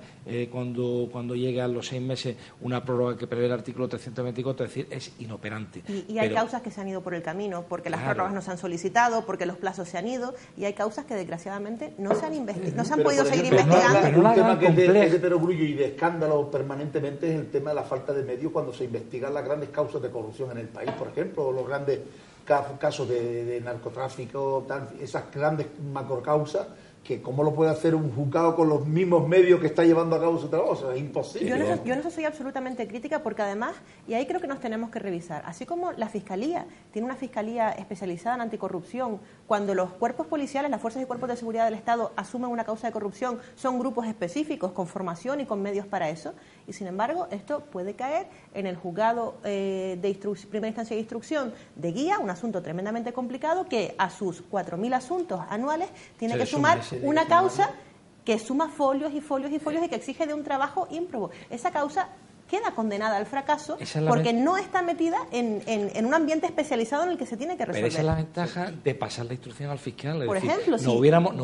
cuando llegue a los 6 meses una prórroga que prevé el artículo 324, es decir, es inoperante. Y hay causas que se han ido por el camino, porque las prórrogas no se han solicitado, porque los plazos se han ido, y hay causas que desgraciadamente no se han podido seguir investigando. Un tema que es de perogrullo y de escándalo permanentemente es el tema de la falta de medios cuando se investigan las grandes causas de corrupción en el país, por ejemplo, los grandes casos de narcotráfico, esas grandes macrocausas, que cómo lo puede hacer un juzgado con los mismos medios que está llevando a cabo su trabajo. O sea, es imposible. Yo en eso soy absolutamente crítica, porque además, y ahí creo que nos tenemos que revisar, así como la Fiscalía tiene una Fiscalía especializada en anticorrupción, cuando los cuerpos policiales, las fuerzas y cuerpos de seguridad del Estado asumen una causa de corrupción, son grupos específicos con formación y con medios para eso, y sin embargo esto puede caer en el juzgado de primera instancia de instrucción de Guía, un asunto tremendamente complicado que a sus 4.000 asuntos anuales tiene que sumar una causa que suma folios y folios y folios y que exige de un trabajo ímprobo. Esa causa queda condenada al fracaso porque no está metida en un ambiente especializado en el que se tiene que resolver. Pero esa es la ventaja de pasar la instrucción al fiscal. Por ejemplo, no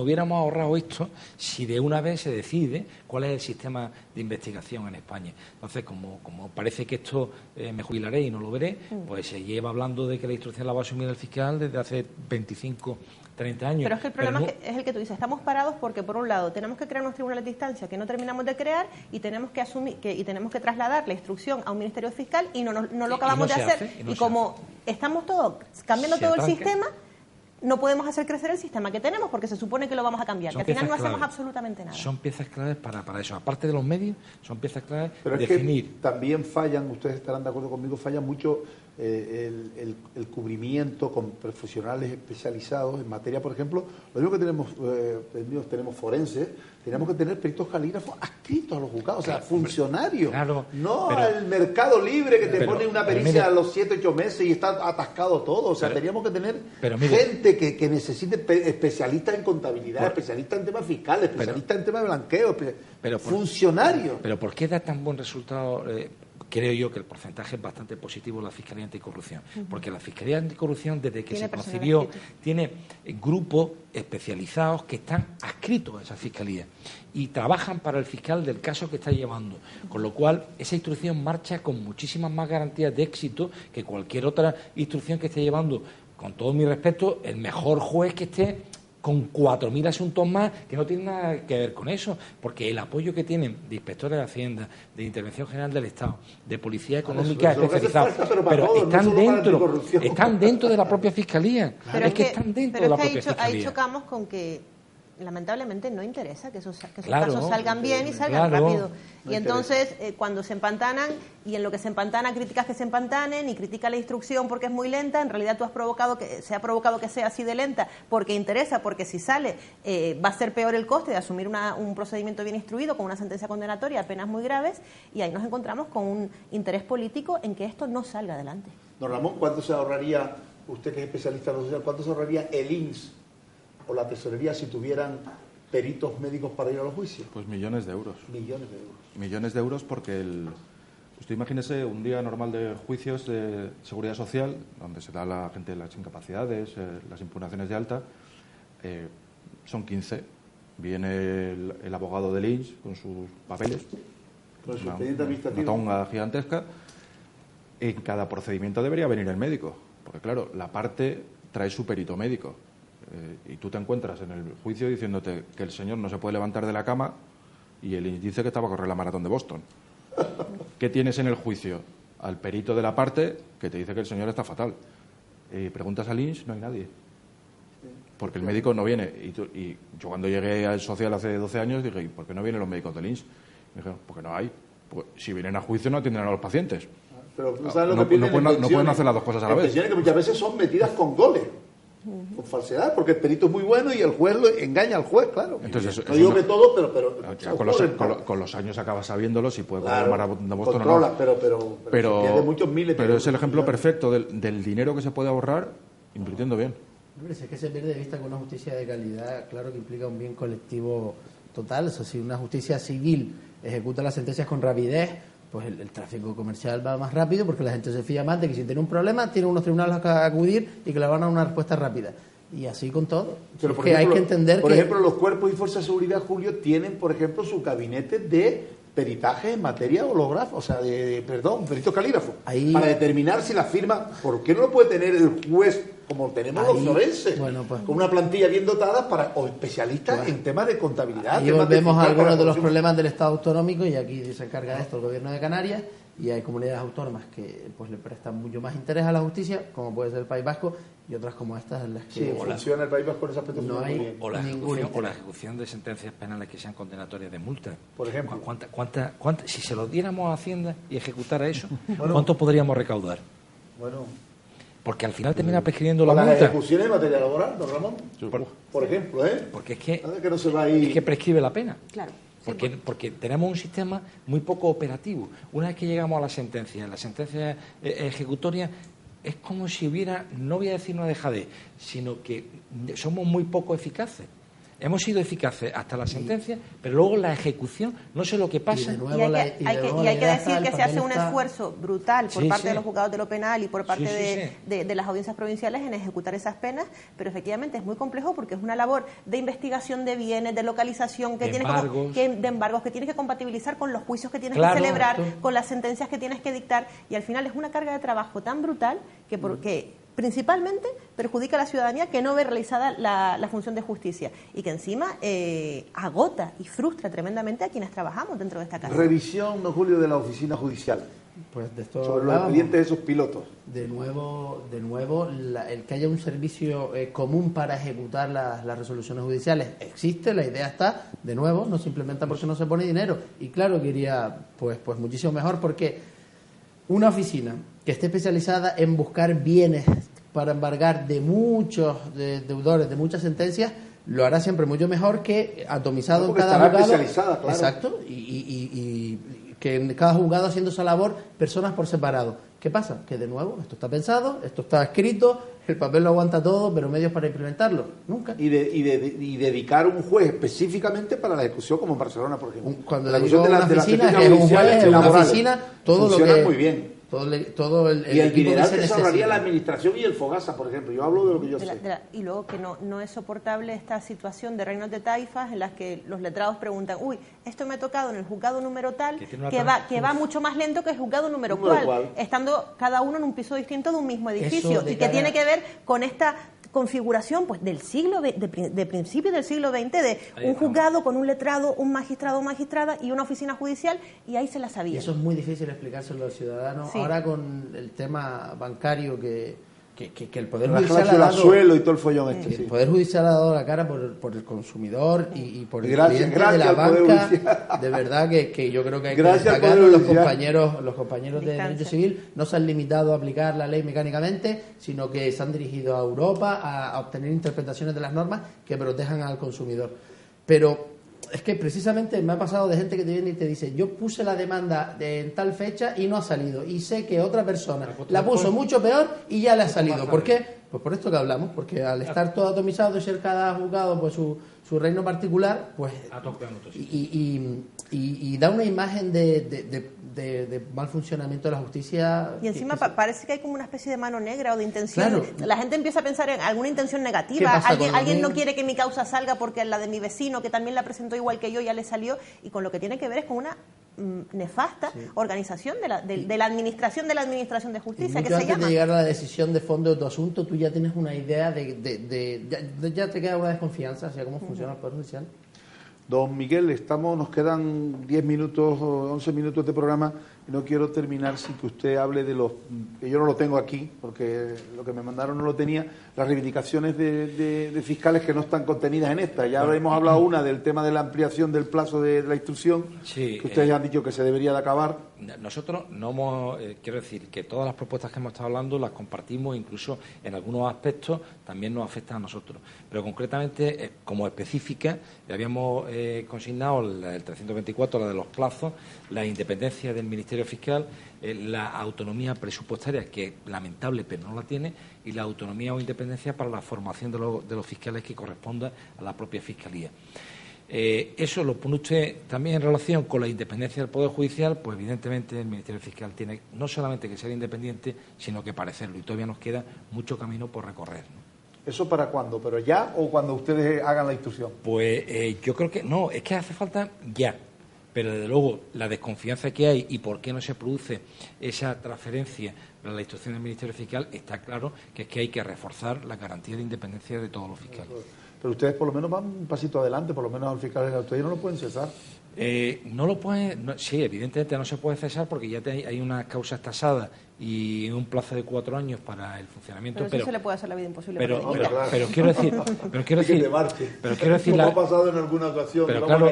hubiéramos ahorrado esto si de una vez se decide cuál es el sistema de investigación en España. Entonces, como parece que esto me jubilaré y no lo veré, pues se lleva hablando de que la instrucción la va a asumir el fiscal desde hace 25 30 años. Pero es que el problema es el que tú dices, estamos parados porque por un lado tenemos que crear unos tribunales de instancia que no terminamos de crear y tenemos que asumir y tenemos que trasladar la instrucción a un ministerio fiscal y no lo acabamos de hacer. Y como estamos todos cambiando todo el sistema, no podemos hacer crecer el sistema que tenemos porque se supone que lo vamos a cambiar, que al final no hacemos absolutamente nada. Son piezas claves para eso. Aparte de los medios, son piezas claves pero es definir. Que también fallan, ustedes estarán de acuerdo conmigo, falla mucho el cubrimiento con profesionales especializados en materia, por ejemplo, lo mismo que tenemos forenses, tenemos que tener peritos calígrafos adscritos a los juzgados, o sea, funcionarios, no al mercado libre que te pone una pericia a los 7, 8 meses y está atascado todo, o sea, teníamos que tener gente que necesite especialistas en contabilidad, especialistas en temas fiscales, especialistas en temas de blanqueo, funcionarios. Pero ¿por qué da tan buen resultado? Creo yo que el porcentaje es bastante positivo en la Fiscalía Anticorrupción, porque la Fiscalía Anticorrupción, desde que se concibió, tiene grupos especializados que están adscritos a esa Fiscalía y trabajan para el fiscal del caso que está llevando, con lo cual esa instrucción marcha con muchísimas más garantías de éxito que cualquier otra instrucción que esté llevando, con todo mi respeto, el mejor juez que esté con 4.000 asuntos más que no tienen nada que ver con eso, porque el apoyo que tienen de inspectores de Hacienda, de Intervención General del Estado, de Policía Económica especializada, pero están dentro de la propia Fiscalía. Pero es que están dentro pero de la es que propia Fiscalía. ahí chocamos con que lamentablemente no interesa que esos Claro, casos salgan bien y salgan claro. rápido. No Y entonces, cuando se empantanan, y en lo que se empantana criticas que se empantanen y critica la instrucción porque es muy lenta, en realidad tú has provocado se ha provocado que sea así de lenta porque interesa, porque si sale va a ser peor el coste de asumir un procedimiento bien instruido con una sentencia condenatoria, penas muy graves, y ahí nos encontramos con un interés político en que esto no salga adelante. Don Ramón, ¿cuánto se ahorraría, usted que es especialista en lo social, cuánto se ahorraría el INS o la tesorería si tuvieran peritos médicos para ir a los juicios? Pues millones de euros. Millones de euros. Millones de euros porque usted imagínese un día normal de juicios de seguridad social, donde se da a la gente las incapacidades, las impugnaciones de alta, son 15. Viene el abogado del INS con sus papeles, Con su expediente administrativo. una tonga gigantesca. En cada procedimiento debería venir el médico, porque claro, la parte trae su perito médico. Y tú te encuentras en el juicio diciéndote que el señor no se puede levantar de la cama y el INS dice que estaba a correr la maratón de Boston. ¿Qué tienes en el juicio? Al perito de la parte que te dice que el señor está fatal. Preguntas al INS, no hay nadie. Porque el médico no viene. Y yo cuando llegué al social hace 12 años dije, ¿y por qué no vienen los médicos del INS? Me dijeron, porque no hay. Pues, si vienen a juicio no atienden a los pacientes. Pero no saben lo que piden en no pueden pensiones. hacer las dos cosas a la vez. Pensiones que muchas veces son metidas con goles, con falsedad, porque el perito es muy bueno y el juez lo engaña al juez, claro. Entonces, no digo que todo, pero ya ocurre, con los años acabas sabiéndolo si puede claro, correr la maratón de Boston controlas, o no. pero se pierde muchos miles. Pero es el ejemplo perfecto del dinero que se puede ahorrar invirtiendo bien. Hombre, si es que se pierde de vista que una justicia de calidad, claro que implica un bien colectivo total. O sea, si una justicia civil ejecuta las sentencias con rapidez, pues el tráfico comercial va más rápido porque la gente se fía más de que si tiene un problema tiene unos tribunales a que acudir y que le van a dar una respuesta rápida. Y así con todo. Pero, es que hay que entender por que... ejemplo, los cuerpos y fuerzas de seguridad, Julio, tienen, por ejemplo, su gabinete de peritaje en materia holográfica, o sea, perito calígrafo, para determinar si la firma, ¿por qué no lo puede tener el juez como tenemos los forenses? Bueno, pues, con una plantilla bien dotada o especialistas en temas de contabilidad. Y volvemos a algunos de los problemas del Estado autonómico, y aquí se encarga de esto el Gobierno de Canarias, y hay comunidades autónomas que pues le prestan mucho más interés a la justicia, como puede ser el País Vasco, y otras como estas en las que sí, funciona el País Vasco en ese aspecto. No hay o la ejecución de sentencias penales que sean condenatorias de multa. Por ejemplo. Si se lo diéramos a Hacienda y ejecutara eso, ¿cuánto podríamos recaudar? Bueno, porque al final termina prescribiendo la las multa. ejecuciones en materia laboral, don Ramón, por ejemplo, Porque es que no se va a ir... es que prescribe la pena. Claro. Porque tenemos un sistema muy poco operativo. Una vez que llegamos a la sentencia ejecutoria, es como si hubiera, no voy a decir una dejadez, sino que somos muy poco eficaces. Hemos sido eficaces hasta la sentencia, pero luego la ejecución, no sé lo que pasa. Y hay que decir que se hace un esfuerzo brutal por parte de los juzgados de lo penal y por parte de las audiencias provinciales en ejecutar esas penas, pero efectivamente es muy complejo porque es una labor de investigación de bienes, de localización, de embargos que tienes que compatibilizar con los juicios que tienes que celebrar, con las sentencias que tienes que dictar, y al final es una carga de trabajo tan brutal que principalmente perjudica a la ciudadanía que no ve realizada la función de justicia y que encima agota y frustra tremendamente a quienes trabajamos dentro de esta casa. Revisión, don Julio, de la oficina judicial. Pues de esto sobre los expedientes de esos pilotos. De nuevo el que haya un servicio común para ejecutar las resoluciones judiciales existe, la idea está, de nuevo, no se implementa porque no se pone dinero. Y claro que iría pues muchísimo mejor, porque una oficina que esté especializada en buscar bienes para embargar de muchos deudores, de muchas sentencias, lo hará siempre mucho mejor que atomizado en cada juzgado. Especializada, claro. Exacto, y que en cada juzgado haciendo esa labor personas por separado. ¿Qué pasa? Que de nuevo, esto está pensado, esto está escrito, el papel lo aguanta todo, pero medios para implementarlo, nunca. Y dedicar un juez específicamente para la ejecución, como en Barcelona, por ejemplo. Cuando le digo una oficina, que es un juez, una oficina, todo funciona lo que... muy bien. Todo el y el equipo dineral que que se se ahorraría necesita. la administración y el Fogasa, por ejemplo. Yo hablo de lo que yo sé. Y luego que no es soportable esta situación de reinos de taifas en las que los letrados preguntan, esto me ha tocado en el juzgado número tal, que va mucho más lento que el juzgado número cual, estando cada uno en un piso distinto de un mismo edificio, y que tiene que ver con esta configuración pues del siglo de principios del siglo XX, de un juzgado con un letrado, un magistrado o magistrada y una oficina judicial, y ahí se la sabía. Y eso es muy difícil explicárselo al ciudadano. Sí. Ahora con el tema bancario que el Poder La Judicial ha cláusula dado, suelo y todo el follón que este, sí. el Poder Judicial ha dado la cara por el consumidor y por el Gracias cliente de la al Poder banca. Judicial. De verdad que yo creo que hay que Gracias al destacarlo. Poder Los compañeros de Distancia. Derecho Civil no se han limitado a aplicar la ley mecánicamente, sino que se han dirigido a Europa a obtener interpretaciones de las normas que protejan al consumidor. Pero es que precisamente me ha pasado de gente que te viene y te dice: yo puse la demanda en tal fecha y no ha salido, y sé que otra persona la puso mucho peor y ya le ha salido. ¿Por qué? Pues por esto que hablamos, porque al estar todo atomizado y ser cada juzgado pues su reino particular, pues y da una imagen de mal funcionamiento de la justicia. Y encima parece que hay como una especie de mano negra o de intención. Claro. La gente empieza a pensar en alguna intención ¿Qué negativa. pasa con Alguien los no quiere que mi causa salga porque la de mi vecino, que también la presentó igual que yo, ya le salió. Y con lo que tiene que ver es con una nefasta organización de la administración de Y justicia, mucho que se antes llama. de llegar a la decisión de fondo de tu asunto, tú ya tienes una idea ya te queda una desconfianza hacia cómo funciona el Poder Judicial. Don Miguel, nos quedan 10 minutos o 11 minutos de programa y no quiero terminar sin que usted hable de que yo no lo tengo aquí, porque lo que me mandaron no lo tenía, las reivindicaciones de fiscales que no están contenidas en esta. Ya hemos hablado una del tema de la ampliación del plazo de la instrucción, Sí, que ustedes ya han dicho que se debería de acabar. Nosotros no hemos, quiero decir, que todas las propuestas que hemos estado hablando las compartimos, incluso en algunos aspectos también nos afectan a nosotros. Pero concretamente, como específica, habíamos consignado el 324, la de los plazos, la independencia del Ministerio Fiscal, la autonomía presupuestaria, que es lamentable pero no la tiene, y la autonomía o independencia para la formación de los fiscales que corresponda a la propia Fiscalía. Eso lo pone usted también en relación con la independencia del Poder Judicial, pues evidentemente el Ministerio Fiscal tiene no solamente que ser independiente, sino que parecerlo, y todavía nos queda mucho camino por recorrer, ¿no? ¿Eso para cuándo? ¿Pero ya o cuando ustedes hagan la instrucción? Pues yo creo que no, es que hace falta ya. Pero desde luego la desconfianza que hay y por qué no se produce esa transferencia para la instrucción del Ministerio Fiscal, está claro que es que hay que reforzar la garantía de independencia de todos los fiscales. Pero ustedes por lo menos van un pasito adelante, por lo menos al fiscal general. Ustedes no lo pueden cesar. No lo pueden, sí, evidentemente no se puede cesar porque ya hay unas causas tasadas y un plazo de 4 años para el funcionamiento. Pero sí se le puede hacer la vida imposible. Pero quiero decir, como ha pasado en alguna ocasión. Pero claro,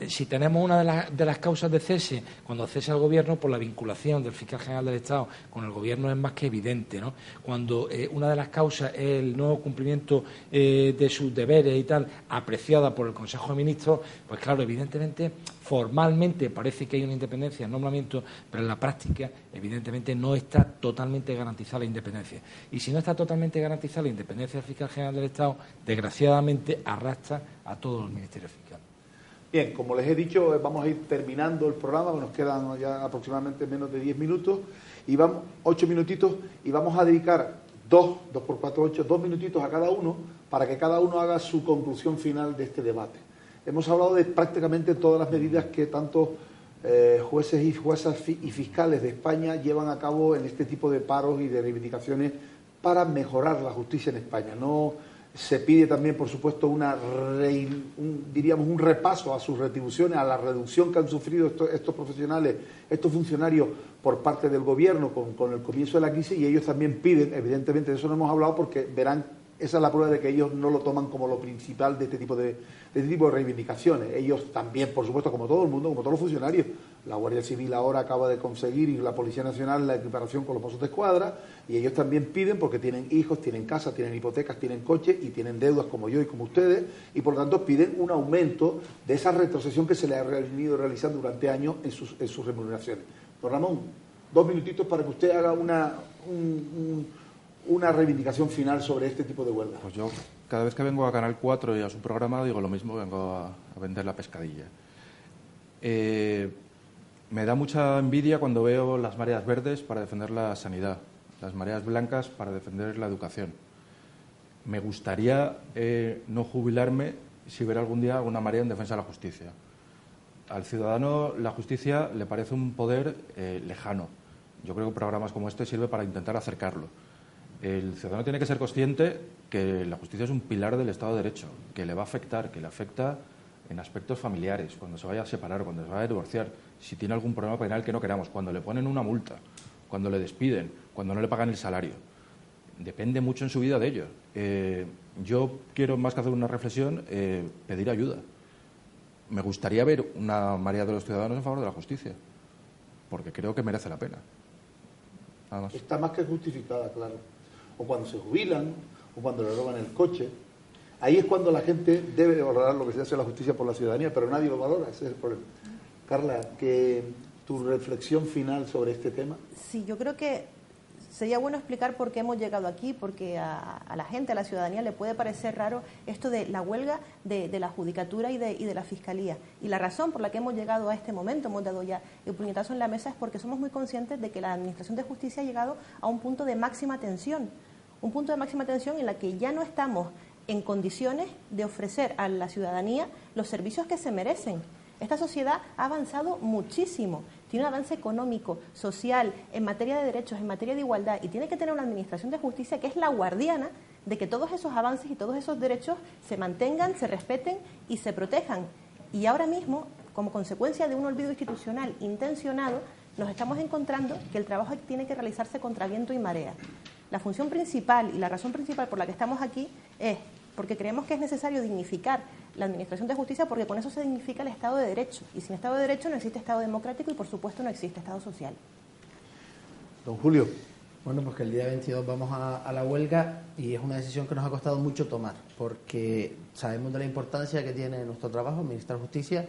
si tenemos una de las causas de cese, cuando cesa el gobierno, por la vinculación del fiscal general del Estado con el gobierno es más que evidente, ¿no? Cuando una de las causas es el no cumplimiento de sus deberes y tal, apreciada por el Consejo de Ministros, pues claro, evidentemente, formalmente parece que hay una independencia en nombramiento, pero en la práctica, evidentemente, no está totalmente garantizada la independencia. Y si no está totalmente garantizada la independencia del fiscal general del Estado, desgraciadamente arrastra a todos los ministerios fiscales. Bien, como les he dicho, vamos a ir terminando el programa, nos quedan ya aproximadamente menos de 10 minutos, y vamos 8 minutitos, y vamos a dedicar 2 por 4, 8, 2 minutitos a cada uno, para que cada uno haga su conclusión final de este debate. Hemos hablado de prácticamente todas las medidas que tanto jueces y juezas y fiscales de España llevan a cabo en este tipo de paros y de reivindicaciones para mejorar la justicia en España. No se pide también, por supuesto, un repaso a sus retribuciones, a la reducción que han sufrido estos profesionales, estos funcionarios por parte del gobierno con el comienzo de la crisis, y ellos también piden, evidentemente de eso no hemos hablado porque verán, esa es la prueba de que ellos no lo toman como lo principal de este tipo de reivindicaciones. Ellos también, por supuesto, como todo el mundo, como todos los funcionarios, la Guardia Civil ahora acaba de conseguir, y la Policía Nacional, la equiparación con los Mossos de Escuadra, y ellos también piden, porque tienen hijos, tienen casa, tienen hipotecas, tienen coches y tienen deudas como yo y como ustedes, y por lo tanto piden un aumento de esa retrocesión que se le ha venido realizando durante años en sus remuneraciones. Don Ramón, 2 minutitos para que usted haga una reivindicación final sobre este tipo de huelga. Pues yo, cada vez que vengo a Canal 4 y a su programa, digo lo mismo, vengo a vender la pescadilla. Me da mucha envidia cuando veo las mareas verdes para defender la sanidad, las mareas blancas para defender la educación. Me gustaría no jubilarme si hubiera algún día alguna marea en defensa de la justicia. Al ciudadano la justicia le parece un poder lejano. Yo creo que programas como este sirven para intentar acercarlo. El ciudadano tiene que ser consciente que la justicia es un pilar del Estado de Derecho, que le va a afectar, que le afecta en aspectos familiares, cuando se vaya a separar, cuando se vaya a divorciar, si tiene algún problema penal que no queramos, cuando le ponen una multa, cuando le despiden, cuando no le pagan el salario. Depende mucho en su vida de ello. Yo quiero, más que hacer una reflexión, pedir ayuda. Me gustaría ver una mayoría de los ciudadanos en favor de la justicia, porque creo que merece la pena. Nada más. Está más que justificada, claro. O cuando se jubilan, o cuando le roban el coche. Ahí es cuando la gente debe de valorar lo que se hace la justicia por la ciudadanía, pero nadie lo valora, ese es el problema. Carla, ¿tu reflexión final sobre este tema? Sí, yo creo que sería bueno explicar por qué hemos llegado aquí, porque a la gente, a la ciudadanía, le puede parecer raro esto de la huelga de la Judicatura y de la Fiscalía. Y la razón por la que hemos llegado a este momento, hemos dado ya el puñetazo en la mesa, es porque somos muy conscientes de que la Administración de Justicia ha llegado a un punto de máxima tensión. Un punto de máxima tensión en la que ya no estamos en condiciones de ofrecer a la ciudadanía los servicios que se merecen. Esta sociedad ha avanzado muchísimo, tiene un avance económico, social, en materia de derechos, en materia de igualdad, y tiene que tener una administración de justicia que es la guardiana de que todos esos avances y todos esos derechos se mantengan, se respeten y se protejan. Y ahora mismo, como consecuencia de un olvido institucional intencionado, nos estamos encontrando que el trabajo tiene que realizarse contra viento y marea. La función principal y la razón principal por la que estamos aquí es porque creemos que es necesario dignificar la Administración de Justicia, porque con eso se dignifica el Estado de Derecho. Y sin Estado de Derecho no existe Estado democrático y, por supuesto, no existe Estado social. Don Julio. Bueno, pues que el día 22 vamos a la huelga y es una decisión que nos ha costado mucho tomar, porque sabemos de la importancia que tiene nuestro trabajo, administrar justicia,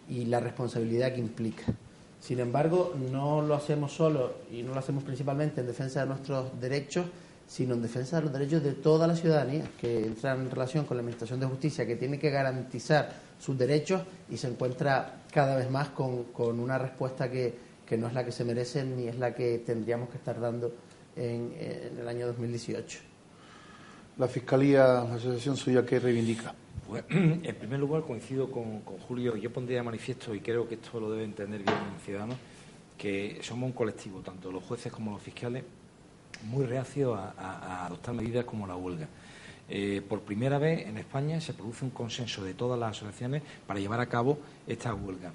y la responsabilidad que implica. Sin embargo, no lo hacemos solo y no lo hacemos principalmente en defensa de nuestros derechos, sino en defensa de los derechos de toda la ciudadanía, que entra en relación con la Administración de Justicia, que tiene que garantizar sus derechos y se encuentra cada vez más con una respuesta que no es la que se merecen ni es la que tendríamos que estar dando en el año 2018. La Fiscalía, la asociación suya, ¿qué reivindica? Pues, en primer lugar, coincido con Julio. Yo pondría de manifiesto, y creo que esto lo debe entender bien el ciudadano, que somos un colectivo, tanto los jueces como los fiscales, muy reacios a adoptar medidas como la huelga. Por primera vez en España se produce un consenso de todas las asociaciones para llevar a cabo esta huelga.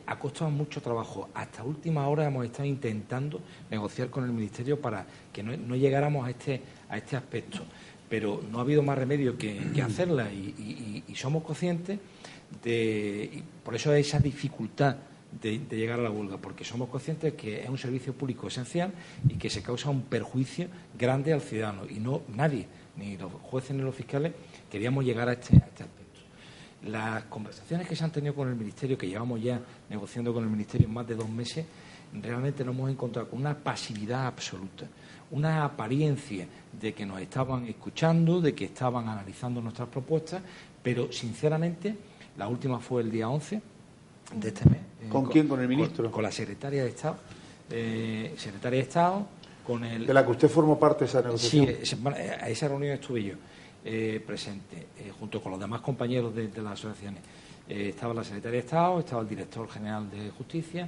Ha costado mucho trabajo. Hasta última hora hemos estado intentando negociar con el Ministerio para que no llegáramos a este aspecto, pero no ha habido más remedio que hacerla y somos conscientes y por eso hay esa dificultad de llegar a la huelga, porque somos conscientes que es un servicio público esencial y que se causa un perjuicio grande al ciudadano, y no nadie, ni los jueces ni los fiscales, queríamos llegar a este aspecto. Las conversaciones que se han tenido con el Ministerio, que llevamos ya negociando con el Ministerio más de 2 meses, realmente nos hemos encontrado con una pasividad absoluta, una apariencia de que nos estaban escuchando, de que estaban analizando nuestras propuestas, pero sinceramente la última fue el día 11 de este mes. ¿Con quién? ¿Con el ministro? Con la secretaria de Estado. Secretaria de Estado, con el... ¿De la que usted formó parte de esa negociación? Sí, a esa reunión estuve yo presente, junto con los demás compañeros de las asociaciones. Estaba la secretaria de Estado, estaba el director general de Justicia,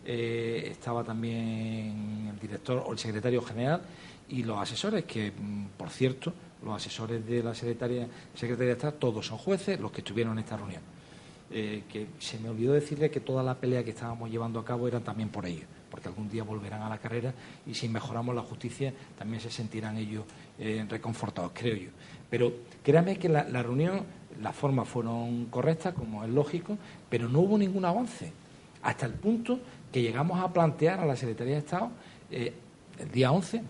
estaba también el director o el secretario general y los asesores, que, por cierto, los asesores de la secretaria de Estado, todos son jueces, los que estuvieron en esta reunión. Que se me olvidó decirle que toda la pelea que estábamos llevando a cabo era también por ellos, porque algún día volverán a la carrera y si mejoramos la justicia también se sentirán ellos reconfortados, creo yo. Pero créame que la reunión, las formas fueron correctas, como es lógico, pero no hubo ningún avance, hasta el punto que llegamos a plantear a la Secretaría de Estado el día 11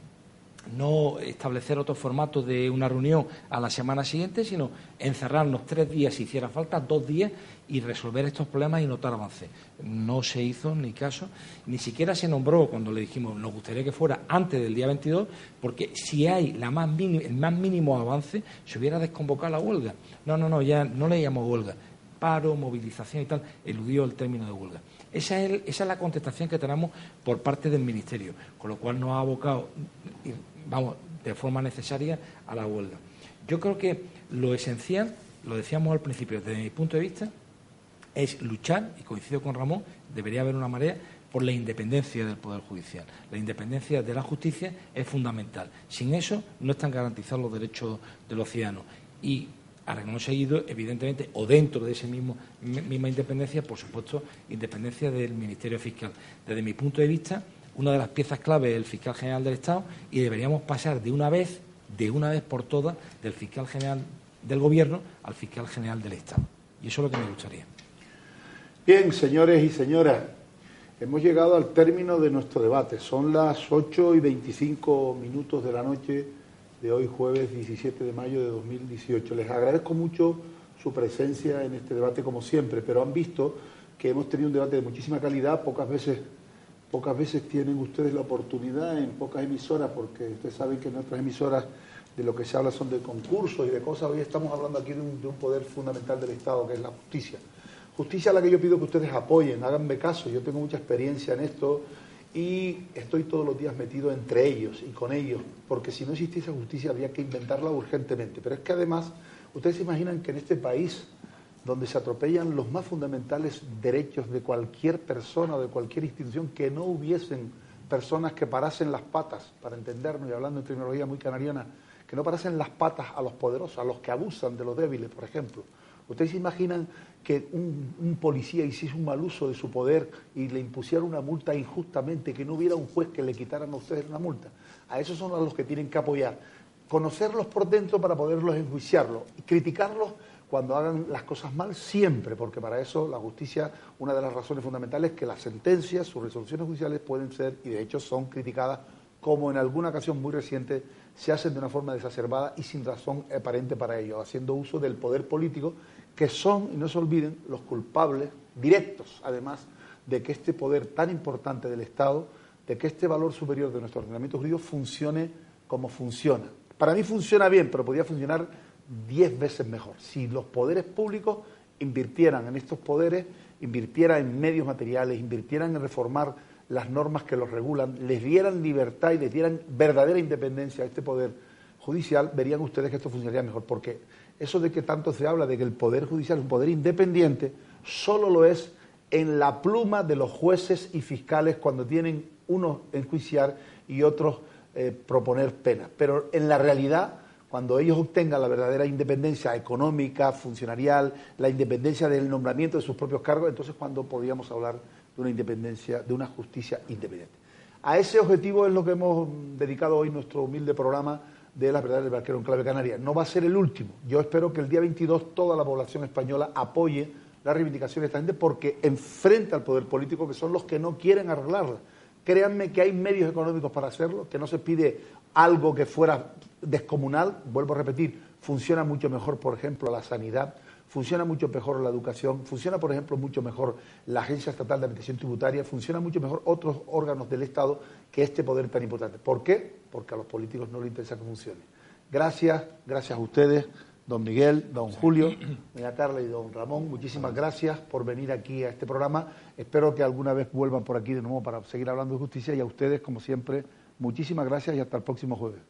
no establecer otro formato de una reunión a la semana siguiente, sino encerrarnos 3 días, si hiciera falta, 2 días, y resolver estos problemas y notar avance. No se hizo ni caso, ni siquiera se nombró cuando le dijimos nos gustaría que fuera antes del día 22, porque si hay el más mínimo avance, se hubiera desconvocado la huelga. No, ya no le llamó huelga, paro, movilización y tal, eludió el término de huelga. Esa es la contestación que tenemos por parte del Ministerio, con lo cual nos ha abocado, de forma necesaria a la huelga. Yo creo que lo esencial, lo decíamos al principio, desde mi punto de vista, es luchar, y coincido con Ramón, debería haber una marea por la independencia del Poder Judicial. La independencia de la justicia es fundamental. Sin eso no están garantizados los derechos de los ciudadanos. Y a renglón seguido, evidentemente, o dentro de esa misma independencia, por supuesto, independencia del Ministerio Fiscal. Desde mi punto de vista, una de las piezas clave es el Fiscal General del Estado y deberíamos pasar de una vez por todas, del Fiscal General del Gobierno al Fiscal General del Estado. Y eso es lo que me gustaría. Bien, señores y señoras, hemos llegado al término de nuestro debate. Son las 8:25 de la noche de hoy, jueves 17 de mayo de 2018. Les agradezco mucho su presencia en este debate, como siempre, pero han visto que hemos tenido un debate de muchísima calidad. Pocas veces tienen ustedes la oportunidad en pocas emisoras, porque ustedes saben que en nuestras emisoras de lo que se habla son de concursos y de cosas. Hoy estamos hablando aquí de un poder fundamental del Estado, que es la justicia. Justicia a la que yo pido que ustedes apoyen, háganme caso. Yo tengo mucha experiencia en esto y estoy todos los días metido entre ellos y con ellos, porque si no existiese justicia habría que inventarla urgentemente. Pero es que además, ustedes se imaginan que en este país, donde se atropellan los más fundamentales derechos de cualquier persona o de cualquier institución, que no hubiesen personas que parasen las patas, para entendernos y hablando en terminología muy canariana, que no parasen las patas a los poderosos, a los que abusan de los débiles, por ejemplo. ¿Ustedes se imaginan que un policía hiciese un mal uso de su poder y le impusiera una multa injustamente, que no hubiera un juez que le quitaran a ustedes una multa? A esos son a los que tienen que apoyar. Conocerlos por dentro para poderlos enjuiciarlos y criticarlos cuando hagan las cosas mal siempre, porque para eso la justicia, una de las razones fundamentales es que las sentencias, sus resoluciones judiciales pueden ser, y de hecho son criticadas, como en alguna ocasión muy reciente, se hacen de una forma desacerbada y sin razón aparente para ello, haciendo uso del poder político, que son, y no se olviden, los culpables directos, además, de que este poder tan importante del Estado, de que este valor superior de nuestro ordenamiento jurídico funcione como funciona. Para mí funciona bien, pero podría funcionar 10 veces mejor. Si los poderes públicos invirtieran en estos poderes, invirtieran en medios materiales, invirtieran en reformar las normas que los regulan, les dieran libertad y les dieran verdadera independencia a este poder judicial, verían ustedes que esto funcionaría mejor, porque eso de que tanto se habla de que el poder judicial es un poder independiente, solo lo es en la pluma de los jueces y fiscales cuando tienen unos enjuiciar y otros proponer penas. Pero en la realidad, cuando ellos obtengan la verdadera independencia económica, funcionarial, la independencia del nombramiento de sus propios cargos, entonces cuando podríamos hablar de una independencia, de una justicia independiente. A ese objetivo es lo que hemos dedicado hoy nuestro humilde programa de Las Verdades del Barquero en Clave Canaria. No va a ser el último. Yo espero que el día 22 toda la población española apoye la reivindicación de esta gente, porque enfrenta al poder político, que son los que no quieren arreglarla. Créanme que hay medios económicos para hacerlo, que no se pide algo que fuera descomunal. Vuelvo a repetir, funciona mucho mejor, por ejemplo, la sanidad, funciona mucho mejor la educación, funciona, por ejemplo, mucho mejor la Agencia Estatal de Administración Tributaria, funciona mucho mejor otros órganos del Estado que este poder tan importante. ¿Por qué? Porque a los políticos no les interesa que funcione. Gracias a ustedes, don Miguel, don Julio, doña Carla y don Ramón. Muchísimas gracias por venir aquí a este programa. Espero que alguna vez vuelvan por aquí de nuevo para seguir hablando de justicia, y a ustedes, como siempre, muchísimas gracias y hasta el próximo jueves.